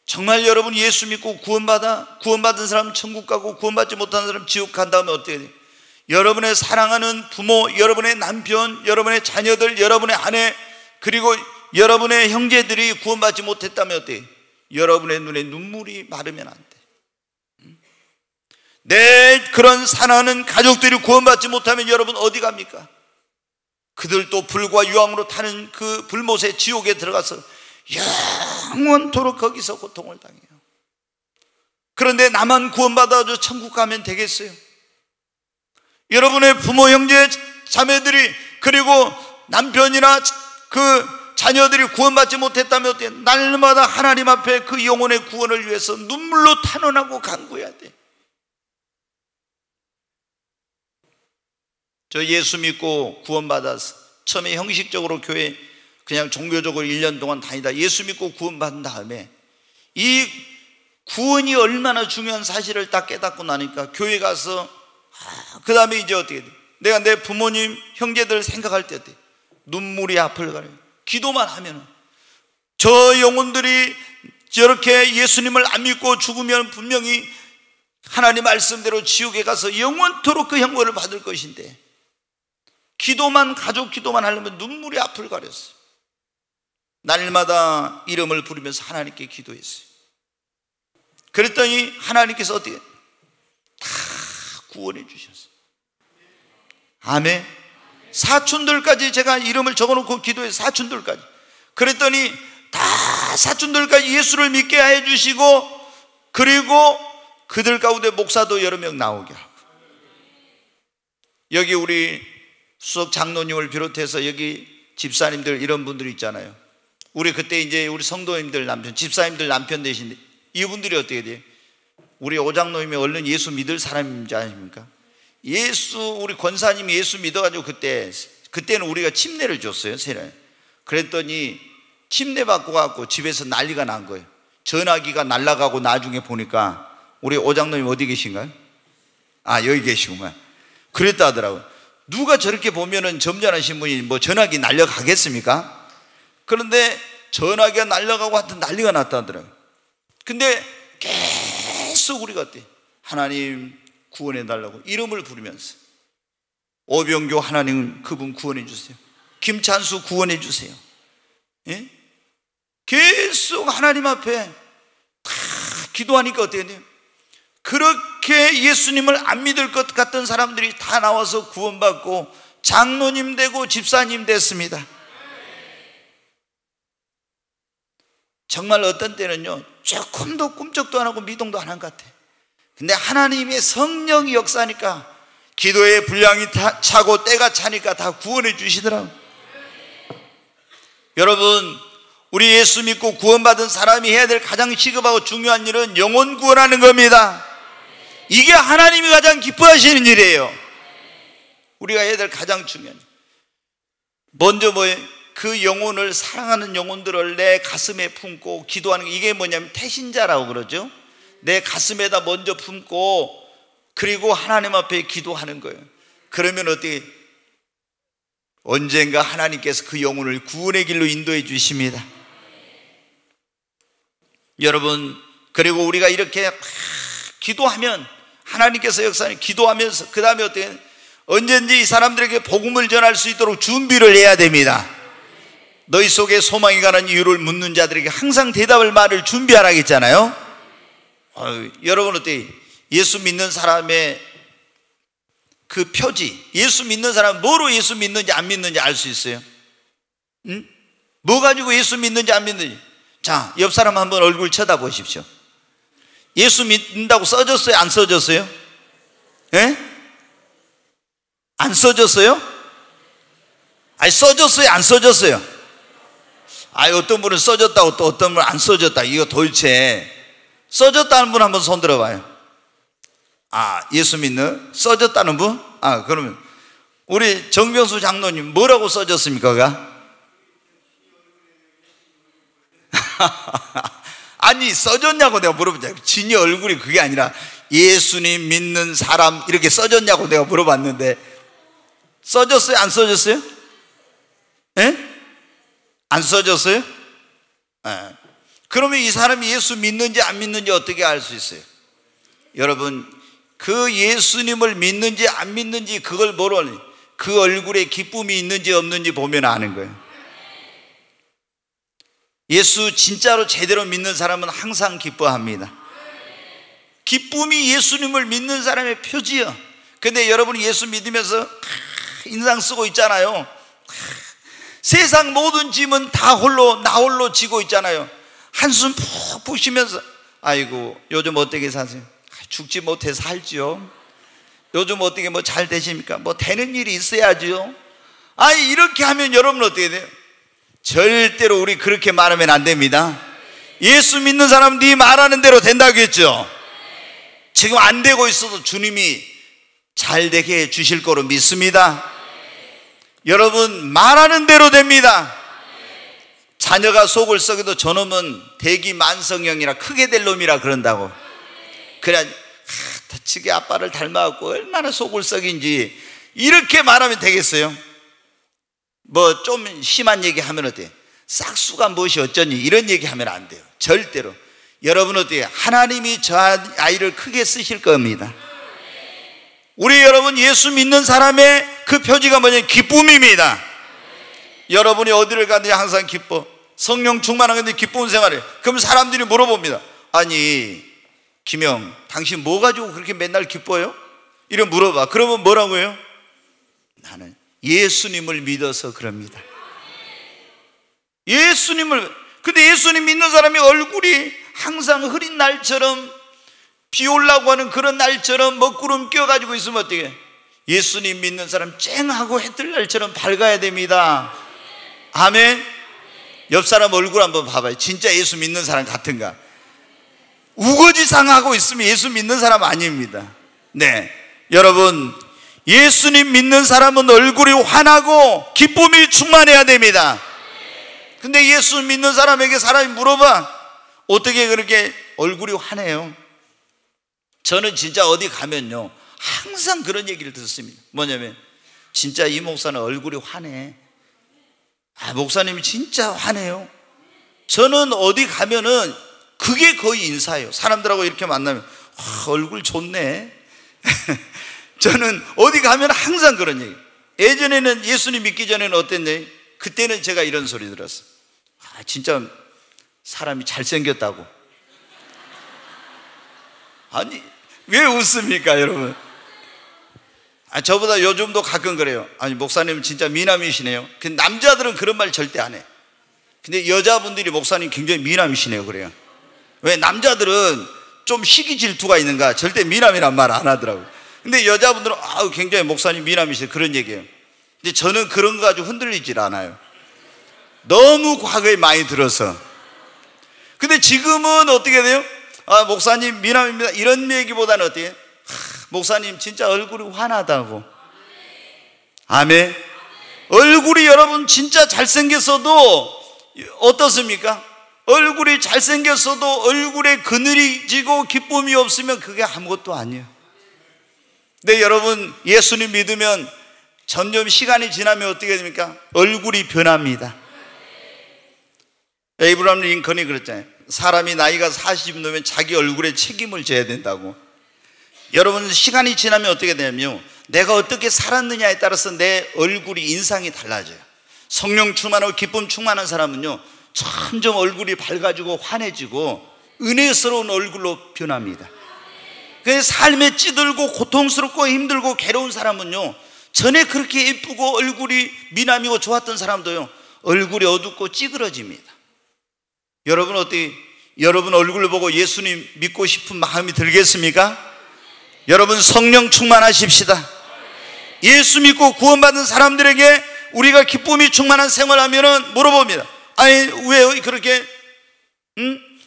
S1: 정말 여러분 예수 믿고 구원받은 사람 천국 가고 구원받지 못한 사람 지옥 간다면 어떻게 돼요? 여러분의 사랑하는 부모, 여러분의 남편, 여러분의 자녀들, 여러분의 아내, 그리고 여러분의 형제들이 구원받지 못했다면 어때요? 여러분의 눈에 눈물이 마르면 안 돼. 내 그런 사랑하는 가족들이 구원받지 못하면 여러분 어디 갑니까? 그들도 불과 유황으로 타는 그 불못의 지옥에 들어가서 영원토록 거기서 고통을 당해요. 그런데 나만 구원받아서 천국 가면 되겠어요? 여러분의 부모, 형제, 자매들이 그리고 남편이나 그 자녀들이 구원받지 못했다면 어때요? 날마다 하나님 앞에 그 영혼의 구원을 위해서 눈물로 탄원하고 간구해야 돼. 저 예수 믿고 구원받아서 처음에 형식적으로 교회 그냥 종교적으로 1년 동안 다니다 예수 믿고 구원받은 다음에 이 구원이 얼마나 중요한 사실을 딱 깨닫고 나니까 교회 가서 그 다음에 이제 어떻게 돼? 내가 내 부모님, 형제들 생각할 때 어때? 눈물이 앞을 가려요. 기도만 하면은 저 영혼들이 저렇게 예수님을 안 믿고 죽으면 분명히 하나님 말씀대로 지옥에 가서 영원토록 그 형벌을 받을 것인데 기도만, 가족 기도만 하려면 눈물이 앞을 가렸어요. 날마다 이름을 부르면서 하나님께 기도했어요. 그랬더니 하나님께서 어떻게 다 구원해 주셨어요. 아멘. 사촌들까지 제가 이름을 적어놓고 기도해서 사촌들까지, 그랬더니 다 사촌들까지 예수를 믿게 해주시고 그리고 그들 가운데 목사도 여러 명 나오게 하고, 여기 우리 수석 장로님을 비롯해서 여기 집사님들 이런 분들이 있잖아요. 우리 그때 이제 우리 성도님들 남편, 집사님들 남편 되신 이분들이 어떻게 돼요? 우리 오장로님이 얼른 예수 믿을 사람인지 아십니까? 예수, 우리 권사님이 예수 믿어가지고 그때는 우리가 침례를 줬어요, 세례. 그랬더니 침례 받고 갖고 집에서 난리가 난 거예요. 전화기가 날아가고 나중에 보니까 우리 오장로님 어디 계신가요? 아, 여기 계시구만. 그랬다 하더라고요. 누가 저렇게 보면은 점잖으신 분이 뭐 전화기 날아가겠습니까? 그런데 전화기가 날아가고 하여튼 난리가 났다 하더라고요. 근데 계속 우리가 어때? 하나님 구원해 달라고 이름을 부르면서 오병교 하나님 그분 구원해 주세요. 김찬수 구원해 주세요. 예? 계속 하나님 앞에 다 기도하니까 어떻게 돼요? 그렇게 예수님을 안 믿을 것 같던 사람들이 다 나와서 구원받고 장로님 되고 집사님 됐습니다. 정말 어떤 때는요 조금도 꿈쩍도 안 하고 미동도 안 한 것 같아. 근데 하나님의 성령이 역사하니까 기도의 분량이 차고 때가 차니까 다 구원해 주시더라고요. 여러분, 우리 예수 믿고 구원받은 사람이 해야 될 가장 시급하고 중요한 일은 영혼 구원하는 겁니다. 이게 하나님이 가장 기뻐하시는 일이에요. 우리가 해야 될 가장 중요한, 먼저 뭐예요? 그 영혼을, 사랑하는 영혼들을 내 가슴에 품고 기도하는 게, 이게 뭐냐면 태신자라고 그러죠. 내 가슴에다 먼저 품고 그리고 하나님 앞에 기도하는 거예요. 그러면 어떻게, 언젠가 하나님께서 그 영혼을 구원의 길로 인도해 주십니다. 여러분, 그리고 우리가 이렇게 기도하면 하나님께서 역사하는, 기도하면서 그 다음에 어떻게, 언제든지 이 사람들에게 복음을 전할 수 있도록 준비를 해야 됩니다. 너희 속에 소망이 가는 이유를 묻는 자들에게 항상 대답을, 말을 준비하라 했잖아요. 여러분 어때요? 예수 믿는 사람의 그 표지, 예수 믿는 사람은 뭐로 예수 믿는지 안 믿는지 알 수 있어요? 응? 뭐 가지고 예수 믿는지 안 믿는지. 자, 옆 사람 한번 얼굴 쳐다보십시오. 예수 믿는다고 써졌어요? 안 써졌어요? 예? 안 써졌어요? 아니, 써졌어요? 안 써졌어요? 아니, 어떤 분은 써졌다고 또 어떤 분은 안 써졌다. 이거 도대체 써졌다는 분 한번 손 들어봐요. 아, 예수 믿는 써졌다는 분? 아, 그러면 우리 정병수 장로님 뭐라고 써졌습니까? 그가? 아니, 써졌냐고 내가 물어봤잖아요. 진이 얼굴이 그게 아니라 예수님 믿는 사람 이렇게 써졌냐고 내가 물어봤는데, 써졌어요? 안 써졌어요? 예? 안 써졌어요? 예. 그러면 이 사람이 예수 믿는지 안 믿는지 어떻게 알 수 있어요? 여러분, 그 예수님을 믿는지 안 믿는지 그걸 모르니, 그 얼굴에 기쁨이 있는지 없는지 보면 아는 거예요. 예수 진짜로 제대로 믿는 사람은 항상 기뻐합니다. 기쁨이 예수님을 믿는 사람의 표지요. 근데 여러분이 예수 믿으면서 인상 쓰고 있잖아요. 세상 모든 짐은 다 나 홀로 지고 있잖아요. 한숨 푹 푸시면서, 아이고 요즘 어떻게 사세요? 죽지 못해 살지요. 요즘 어떻게 뭐 잘 되십니까? 뭐 되는 일이 있어야죠. 아니, 이렇게 하면 여러분 어떻게 돼요? 절대로 우리 그렇게 말하면 안 됩니다. 예수 믿는 사람 네 말하는 대로 된다고 했죠. 지금 안 되고 있어도 주님이 잘 되게 해 주실 거로 믿습니다. 여러분, 말하는 대로 됩니다. 자녀가 속을 썩여도 저놈은 대기만성형이라 크게 될 놈이라 그런다고. 그래, 다치게 아빠를 닮아갖고 얼마나 속을 썩인지 이렇게 말하면 되겠어요? 뭐 좀 심한 얘기 하면 어때요? 싹수가 무엇이 어쩌니 이런 얘기 하면 안 돼요. 절대로. 여러분 어때요? 하나님이 저 아이를 크게 쓰실 겁니다. 우리 여러분, 예수 믿는 사람의 그 표지가 뭐냐면 기쁨입니다. 여러분이 어디를 가든지 항상 기뻐. 성령 충만한데 기쁜 생활해. 그럼 사람들이 물어봅니다. 아니, 김영, 당신 뭐 가지고 그렇게 맨날 기뻐요? 이런 물어봐. 그러면 뭐라고 해요? 나는 예수님을 믿어서 그럽니다. 예수님을. 근데 예수님 믿는 사람이 얼굴이 항상 흐린 날처럼, 비 올라고 하는 그런 날처럼 먹구름 껴가지고 있으면 어떻게? 예수님 믿는 사람 쨍하고 해 뜰 날처럼 밝아야 됩니다. 아멘. 옆 사람 얼굴 한번 봐봐요. 진짜 예수 믿는 사람 같은가? 우거지상하고 있으면 예수 믿는 사람 아닙니다. 네, 여러분, 예수님 믿는 사람은 얼굴이 환하고 기쁨이 충만해야 됩니다. 근데 예수 믿는 사람에게 사람이 물어봐. 어떻게 그렇게 얼굴이 환해요? 저는 진짜 어디 가면요 항상 그런 얘기를 듣습니다. 뭐냐면, 진짜 이 목사는 얼굴이 환해. 아, 목사님이 진짜 환해요. 저는 어디 가면은 그게 거의 인사예요. 사람들하고 이렇게 만나면 얼굴 좋네. 저는 어디 가면 항상 그런 얘기. 예전에는, 예수님 믿기 전에는 어땠냐? 그때는 제가 이런 소리 들었어요. 아, 진짜 사람이 잘생겼다고. 아니, 왜 웃습니까, 여러분? 아, 저보다 요즘도 가끔 그래요. 아니, 목사님 진짜 미남이시네요. 근데 남자들은 그런 말 절대 안 해. 근데 여자분들이 목사님 굉장히 미남이시네요 그래요. 왜? 남자들은 좀 시기 질투가 있는가 절대 미남이란 말 안 하더라고요. 근데 여자분들은 굉장히 목사님 미남이시네 그런 얘기예요. 근데 저는 그런 거 가지고 흔들리질 않아요. 너무 과거에 많이 들어서. 근데 지금은 어떻게 돼요? 아, 목사님 미남입니다 이런 얘기보다는 어때요? 목사님 진짜 얼굴이 환하다고. 아멘. 얼굴이 여러분 진짜 잘생겼어도 어떻습니까? 얼굴이 잘생겼어도 얼굴에 그늘이 지고 기쁨이 없으면 그게 아무것도 아니에요. 근데 여러분 예수님 믿으면 점점 시간이 지나면 어떻게 됩니까? 얼굴이 변합니다. 에이브라함 링컨이 그랬잖아요. 사람이 나이가 40 넘으면 자기 얼굴에 책임을 져야 된다고. 여러분 시간이 지나면 어떻게 되냐면요, 내가 어떻게 살았느냐에 따라서 내 얼굴이 인상이 달라져요. 성령 충만하고 기쁨 충만한 사람은요 점점 얼굴이 밝아지고 환해지고 은혜스러운 얼굴로 변합니다. 그래서 삶에 찌들고 고통스럽고 힘들고 괴로운 사람은요, 전에 그렇게 예쁘고 얼굴이 미남이고 좋았던 사람도요 얼굴이 어둡고 찌그러집니다. 여러분 어떻게, 여러분 얼굴을 보고 예수님 믿고 싶은 마음이 들겠습니까? 여러분 성령 충만하십시다. 예수 믿고 구원받은 사람들에게 우리가 기쁨이 충만한 생활하면은 물어봅니다. 아니 왜 그렇게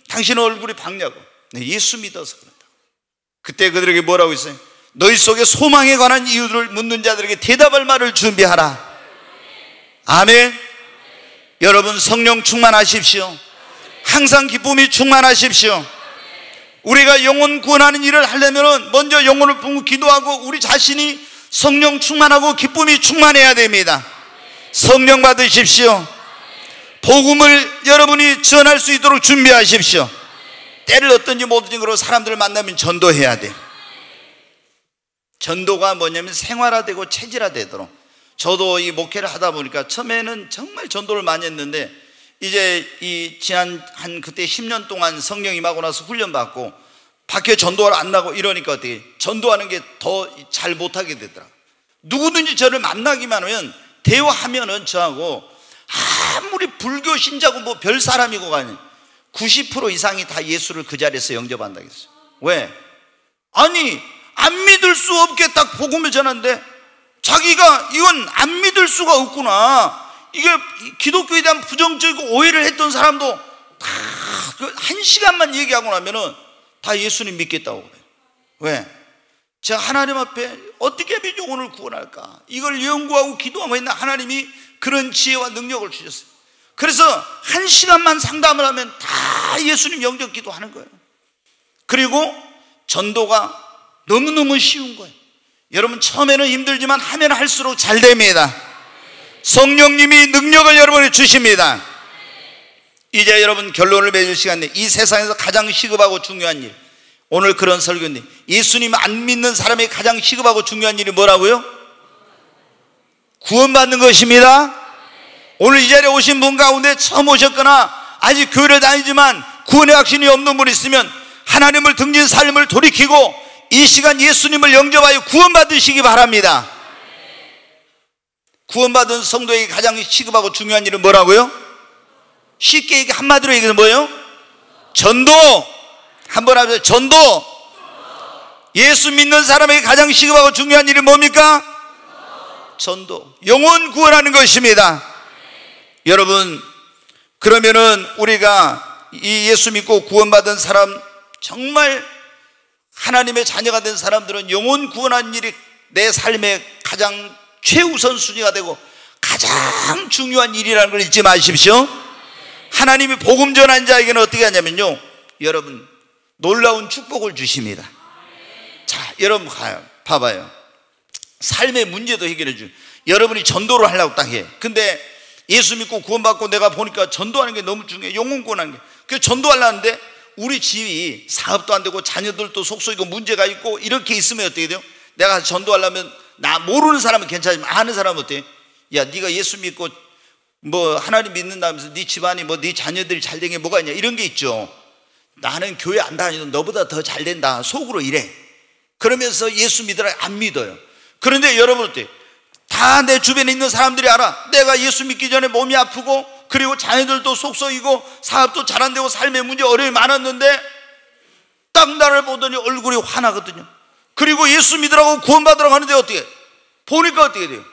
S1: 당신 얼굴이 밝냐고. 네, 예수 믿어서 그런다. 그때 그들에게 뭐라고 했어요? 너희 속에 소망에 관한 이유를 묻는 자들에게 대답할 말을 준비하라. 아멘. 여러분 성령 충만하십시오. 항상 기쁨이 충만하십시오. 우리가 영혼 구원하는 일을 하려면 먼저 영혼을 품고 기도하고 우리 자신이 성령 충만하고 기쁨이 충만해야 됩니다. 성령 받으십시오. 복음을 여러분이 전할 수 있도록 준비하십시오. 때를 어떤지 뭐든지 그러고 사람들을 만나면 전도해야 돼요. 전도가 뭐냐면 생활화되고 체질화되도록. 저도 이 목회를 하다 보니까 처음에는 정말 전도를 많이 했는데 이제 이 지난 한 그때 10년 동안 성령 임하고 나서 훈련받고 밖에 전도를 안 나고 이러니까 어떻게 전도하는 게 더 잘 못하게 되더라고요. 누구든지 저를 만나기만 하면 대화하면은 저하고 아무리 불교 신자고 뭐 별 사람이고 가니 90% 이상이 다 예수를 그 자리에서 영접한다고 했어요. 왜? 아니 안 믿을 수 없게 딱 복음을 전하는데 자기가 이건 안 믿을 수가 없구나, 이게 기독교에 대한 부정적이고 오해를 했던 사람도 다 한 시간만 얘기하고 나면은 다 예수님 믿겠다고 그래요. 왜? 제가 하나님 앞에 어떻게 하면 영혼을 구원할까 이걸 연구하고 기도하고 있나 하나님이 그런 지혜와 능력을 주셨어요. 그래서 한 시간만 상담을 하면 다 예수님 영접 기도하는 거예요. 그리고 전도가 너무너무 쉬운 거예요. 여러분 처음에는 힘들지만 하면 할수록 잘 됩니다. 성령님이 능력을 여러분에게 주십니다. 이제 여러분 결론을 맺을 시간인데 이 세상에서 가장 시급하고 중요한 일, 오늘 그런 설교인데 예수님 안 믿는 사람이 가장 시급하고 중요한 일이 뭐라고요? 구원받는 것입니다. 오늘 이 자리에 오신 분 가운데 처음 오셨거나 아직 교회를 다니지만 구원의 확신이 없는 분 있으면 하나님을 등진 삶을 돌이키고 이 시간 예수님을 영접하여 구원받으시기 바랍니다. 구원받은 성도에게 가장 시급하고 중요한 일은 뭐라고요? 쉽게 얘기 한마디로 얘기해서 뭐예요? 전도. 한번 하세요. 전도. 예수 믿는 사람에게 가장 시급하고 중요한 일이 뭡니까? 전도. 영혼 구원하는 것입니다. 여러분 그러면은 우리가 이 예수 믿고 구원받은 사람, 정말 하나님의 자녀가 된 사람들은 영혼 구원하는 일이 내 삶의 가장 최우선 순위가 되고 가장 중요한 일이라는 걸 잊지 마십시오. 하나님이 복음 전한 자에게는 어떻게 하냐면요, 여러분 놀라운 축복을 주십니다. 자, 여러분 봐봐요. 삶의 문제도 해결해 줘. 여러분이 전도를 하려고 딱 해. 근데 예수 믿고 구원받고 내가 보니까 전도하는 게 너무 중요해. 영혼 구원하는 게. 그래서 전도하려는데 우리 집이 사업도 안 되고 자녀들도 속속이고 문제가 있고 이렇게 있으면 어떻게 돼요? 내가 전도하려면 나 모르는 사람은 괜찮지만 아는 사람은 어때? 야, 네가 예수 믿고 뭐 하나님 믿는다면서 네 집안이 뭐 네 자녀들이 잘 된 게 뭐가 있냐, 이런 게 있죠. 나는 교회 안 다니도 너보다 더 잘 된다 속으로 이래. 그러면서 예수 믿으라 안 믿어요. 그런데 여러분 어때? 다 내 주변에 있는 사람들이 알아. 내가 예수 믿기 전에 몸이 아프고 그리고 자녀들도 속썩이고 사업도 잘 안 되고 삶의 문제 어려움이 많았는데 딱 나를 보더니 얼굴이 환하거든요. 그리고 예수 믿으라고 구원받으라고 하는데 어떻게 보니까 어떻게 돼요?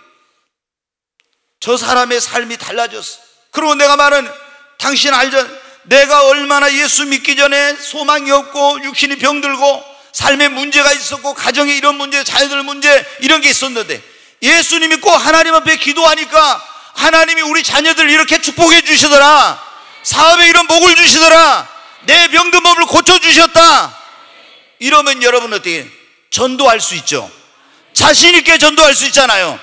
S1: 저 사람의 삶이 달라졌어. 그리고 내가 말은 당신 알죠? 내가 얼마나 예수 믿기 전에 소망이 없고 육신이 병들고 삶에 문제가 있었고 가정에 이런 문제, 자녀들 문제 이런 게 있었는데 예수님 믿고 하나님 앞에 기도하니까 하나님이 우리 자녀들 이렇게 축복해 주시더라, 사업에 이런 복을 주시더라, 내 병든 몸을 고쳐주셨다. 이러면 여러분 어떻게 전도할 수 있죠? 자신 있게 전도할 수 있잖아요.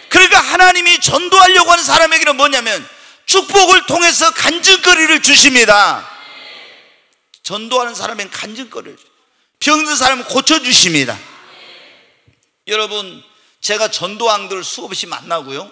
S1: 그러니까 하나님이 전도하려고 하는 사람에게는 뭐냐면 축복을 통해서 간증거리를 주십니다. 전도하는 사람에게는 간증거리를, 병든 사람은 고쳐주십니다. 여러분, 제가 전도왕들 수없이 만나고요,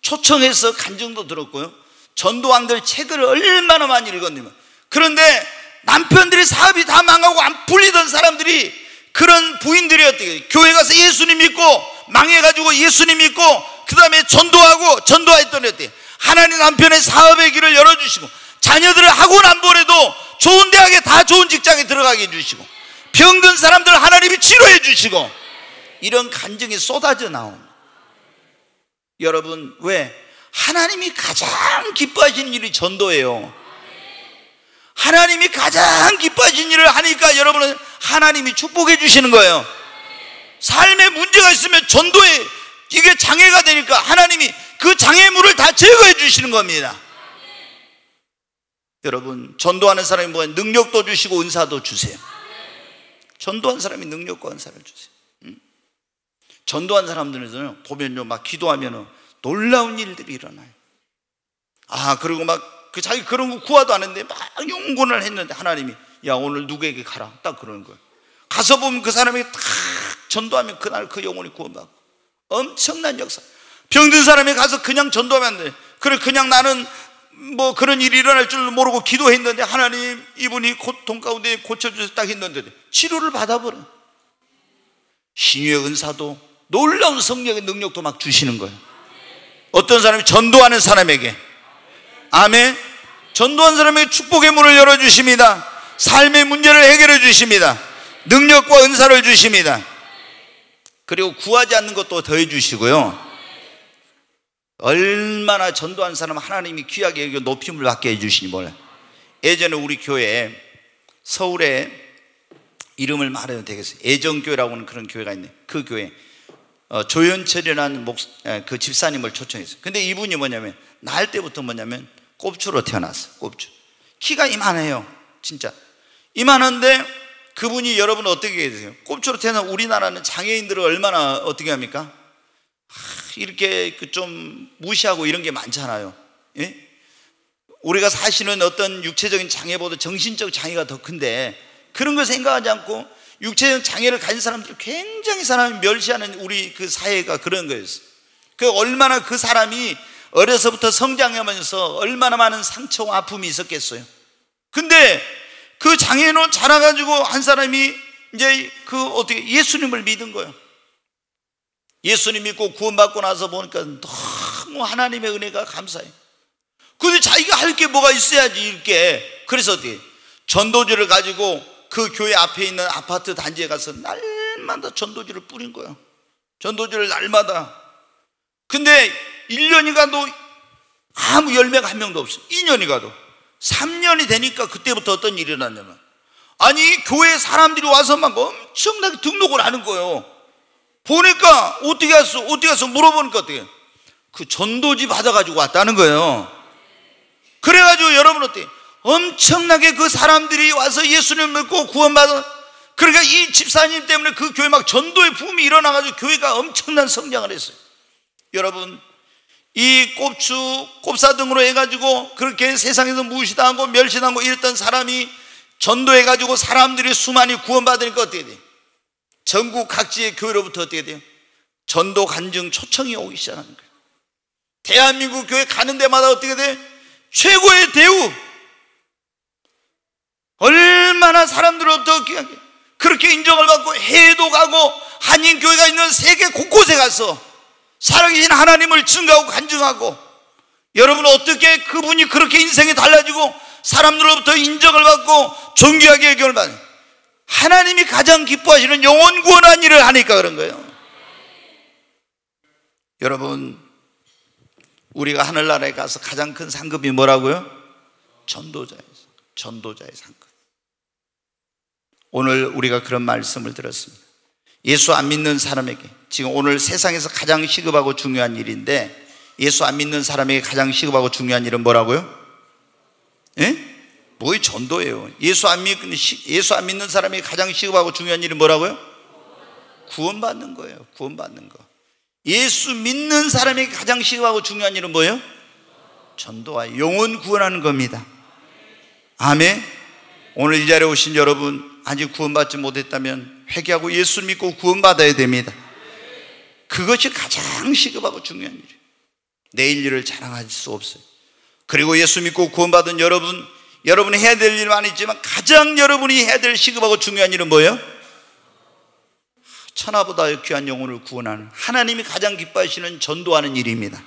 S1: 초청해서 간증도 들었고요, 전도왕들 책을 얼마나 많이 읽었냐면, 그런데 남편들이 사업이 다 망하고 안 풀리던 사람들이, 그런 부인들이 어떻게 교회 가서 예수님 믿고 망해가지고 예수님 믿고 그 다음에 전도하고 전도했더니 어떻게 하나님 남편의 사업의 길을 열어주시고, 자녀들을 학원 안 보내도 좋은 대학에 다 좋은 직장에 들어가게 해주시고, 병든 사람들 하나님이 치료해 주시고, 이런 간증이 쏟아져 나옵니다. 여러분, 왜? 하나님이 가장 기뻐하시는 일이 전도예요. 하나님이 가장 기뻐하시는 일을 하니까 여러분은 하나님이 축복해 주시는 거예요. 삶에 문제가 있으면 전도에 이게 장애가 되니까 하나님이 그 장애물을 다 제거해 주시는 겁니다. 여러분, 전도하는 사람이 뭐예요? 능력도 주시고 은사도 주세요. 전도한 사람이 능력과 은사를 주세요. 전도한 사람들은 보면요, 막 기도하면 놀라운 일들이 일어나요. 그리고 막 자기 그런 거 구하도 않았는데 막 용건을 했는데 하나님이 야, 오늘 누구에게 가라, 딱 그러는 거예요. 가서 보면 그 사람이 딱 전도하면 그날 그 영혼이 구원받고, 엄청난 역사. 병든 사람이 가서 그냥 전도하면 안 돼. 그래, 그냥 나는 뭐 그런 일이 일어날 줄 모르고 기도했는데 하나님, 이분이 고통 가운데 고쳐주셔서 딱 했는데 치료를 받아버려. 신유의 은사도, 놀라운 성령의 능력도 막 주시는 거예요. 어떤 사람이 전도하는 사람에게, 아멘, 전도한 사람에게 축복의 문을 열어주십니다. 삶의 문제를 해결해 주십니다. 능력과 은사를 주십니다. 그리고 구하지 않는 것도 더해 주시고요, 얼마나 전도한 사람 하나님이 귀하게 여겨 높임을 받게 해주시니 몰라요. 예전에 우리 교회에, 서울에 이름을 말해도 되겠어요, 애정교회라고 하는 그런 교회가 있는데, 그 교회 조현철이라는 그 집사님을 초청했어요. 근데 이분이 뭐냐면 날 때부터 뭐냐면 꼽주로 태어났어요. 꼽주. 키가 이만해요. 진짜 이만한데 그분이, 여러분 어떻게 되세요? 꼽주로 태어난 우리나라는 장애인들을 얼마나 어떻게 합니까? 이렇게 좀 무시하고 이런 게 많잖아요. 예? 우리가 사실은 어떤 육체적인 장애보다 정신적 장애가 더 큰데, 그런 거 생각하지 않고 육체적 장애를 가진 사람들 굉장히 사람이 멸시하는 우리 그 사회가 그런 거였어요. 그 얼마나 그 사람이 어려서부터 성장하면서 얼마나 많은 상처와 아픔이 있었겠어요. 근데 그 장애로 자라가지고 한 사람이 이제 어떻게 예수님을 믿은 거예요. 예수님 믿고 구원받고 나서 보니까 너무 하나님의 은혜가 감사해요. 근데 자기가 할 게 뭐가 있어야지 이렇게. 그래서 어떻게 전도지를 가지고 그 교회 앞에 있는 아파트 단지에 가서 날마다 전도지를 뿌린 거예요. 전도지를 날마다. 근데 1년이 가도 아무 열매가 한 명도 없어요. 2년이 가도. 3년이 되니까 그때부터 어떤 일이 일어났냐면, 아니 교회 사람들이 와서 막 엄청나게 등록을 하는 거예요. 보니까 어떻게 가서 물어보니까 어떻게 그 전도지 받아가지고 왔다는 거예요. 그래가지고 여러분 어때요? 엄청나게 그 사람들이 와서 예수님 믿고 구원받은, 그러니까 이 집사님 때문에 그 교회 막 전도의 붐이 일어나가지고 교회가 엄청난 성장을 했어요. 여러분, 이 꼽사 등으로 해가지고 그렇게 세상에서 무시당하고 멸시당하고 이랬던 사람이 전도해가지고 사람들이 수많이 구원받으니까 어떻게 돼요? 전국 각지의 교회로부터 어떻게 돼요? 전도 간증 초청이 오기 시작하는 거예요. 대한민국 교회 가는 데마다 어떻게 돼요? 최고의 대우. 얼마나 사람들로부터 그렇게 인정을 받고 해외도 가고 한인교회가 있는 세계 곳곳에 가서 살아계신 하나님을 증거하고 간증하고, 여러분 어떻게 그분이 그렇게 인생이 달라지고 사람들로부터 인정을 받고 존귀하게 여김을 받아요. 하나님이 가장 기뻐하시는 영혼 구원한 일을 하니까 그런 거예요. 여러분, 우리가 하늘나라에 가서 가장 큰 상급이 뭐라고요? 전도자의 상급. 오늘 우리가 그런 말씀을 들었습니다. 예수 안 믿는 사람에게, 지금 오늘 세상에서 가장 시급하고 중요한 일인데, 예수 안 믿는 사람에게 가장 시급하고 중요한 일은 뭐라고요? 예? 뭐의 전도예요. 예수 안 믿는 사람에게 가장 시급하고 중요한 일은 뭐라고요? 구원받는 거예요. 구원받는 거. 예수 믿는 사람에게 가장 시급하고 중요한 일은 뭐예요? 전도와 영혼 구원하는 겁니다. 아멘. 오늘 이 자리에 오신 여러분, 아직 구원받지 못했다면 회개하고 예수 믿고 구원받아야 됩니다. 그것이 가장 시급하고 중요한 일이에요. 내일 일을 자랑할 수 없어요. 그리고 예수 믿고 구원받은 여러분이 해야 될 일 많이 있지만 가장 여러분이 해야 될 시급하고 중요한 일은 뭐예요? 천하보다 귀한 영혼을 구원하는, 하나님이 가장 기뻐하시는 전도하는 일입니다.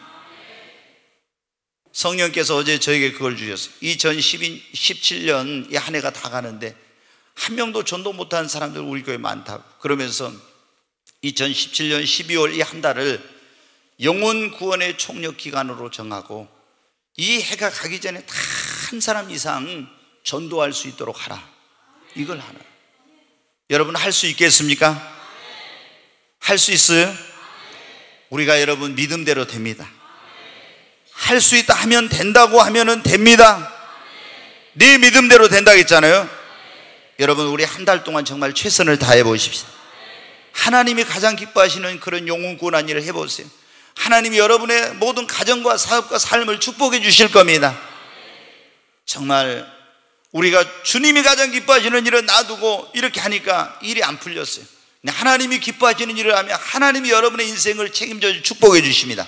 S1: 성령께서 어제 저에게 그걸 주셨어요. 2017년 이 한 해가 다 가는데 한 명도 전도 못하는 사람들 우리 교회에 많다고. 그러면서 2017년 12월 이 한 달을 영혼 구원의 총력 기간으로 정하고, 이 해가 가기 전에 다 한 사람 이상 전도할 수 있도록 하라. 이걸 하나. 여러분 할 수 있겠습니까? 할 수 있어요? 우리가 여러분 믿음대로 됩니다. 할 수 있다 하면 된다고 하면은 됩니다. 네 믿음대로 된다고 했잖아요. 여러분 우리 한 달 동안 정말 최선을 다해 보십시다. 하나님이 가장 기뻐하시는 그런 영혼 구원한 일을 해보세요. 하나님이 여러분의 모든 가정과 사업과 삶을 축복해 주실 겁니다. 정말 우리가 주님이 가장 기뻐하시는 일을 놔두고 이렇게 하니까 일이 안 풀렸어요. 하나님이 기뻐하시는 일을 하면 하나님이 여러분의 인생을 책임져 축복해 주십니다.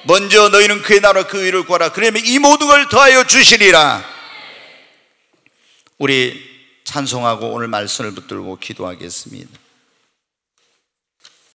S1: 먼저 너희는 그의 나라와 그 의를 구하라. 그러면 이 모든 걸 더하여 주시리라. 우리 찬송하고 오늘 말씀을 붙들고 기도하겠습니다.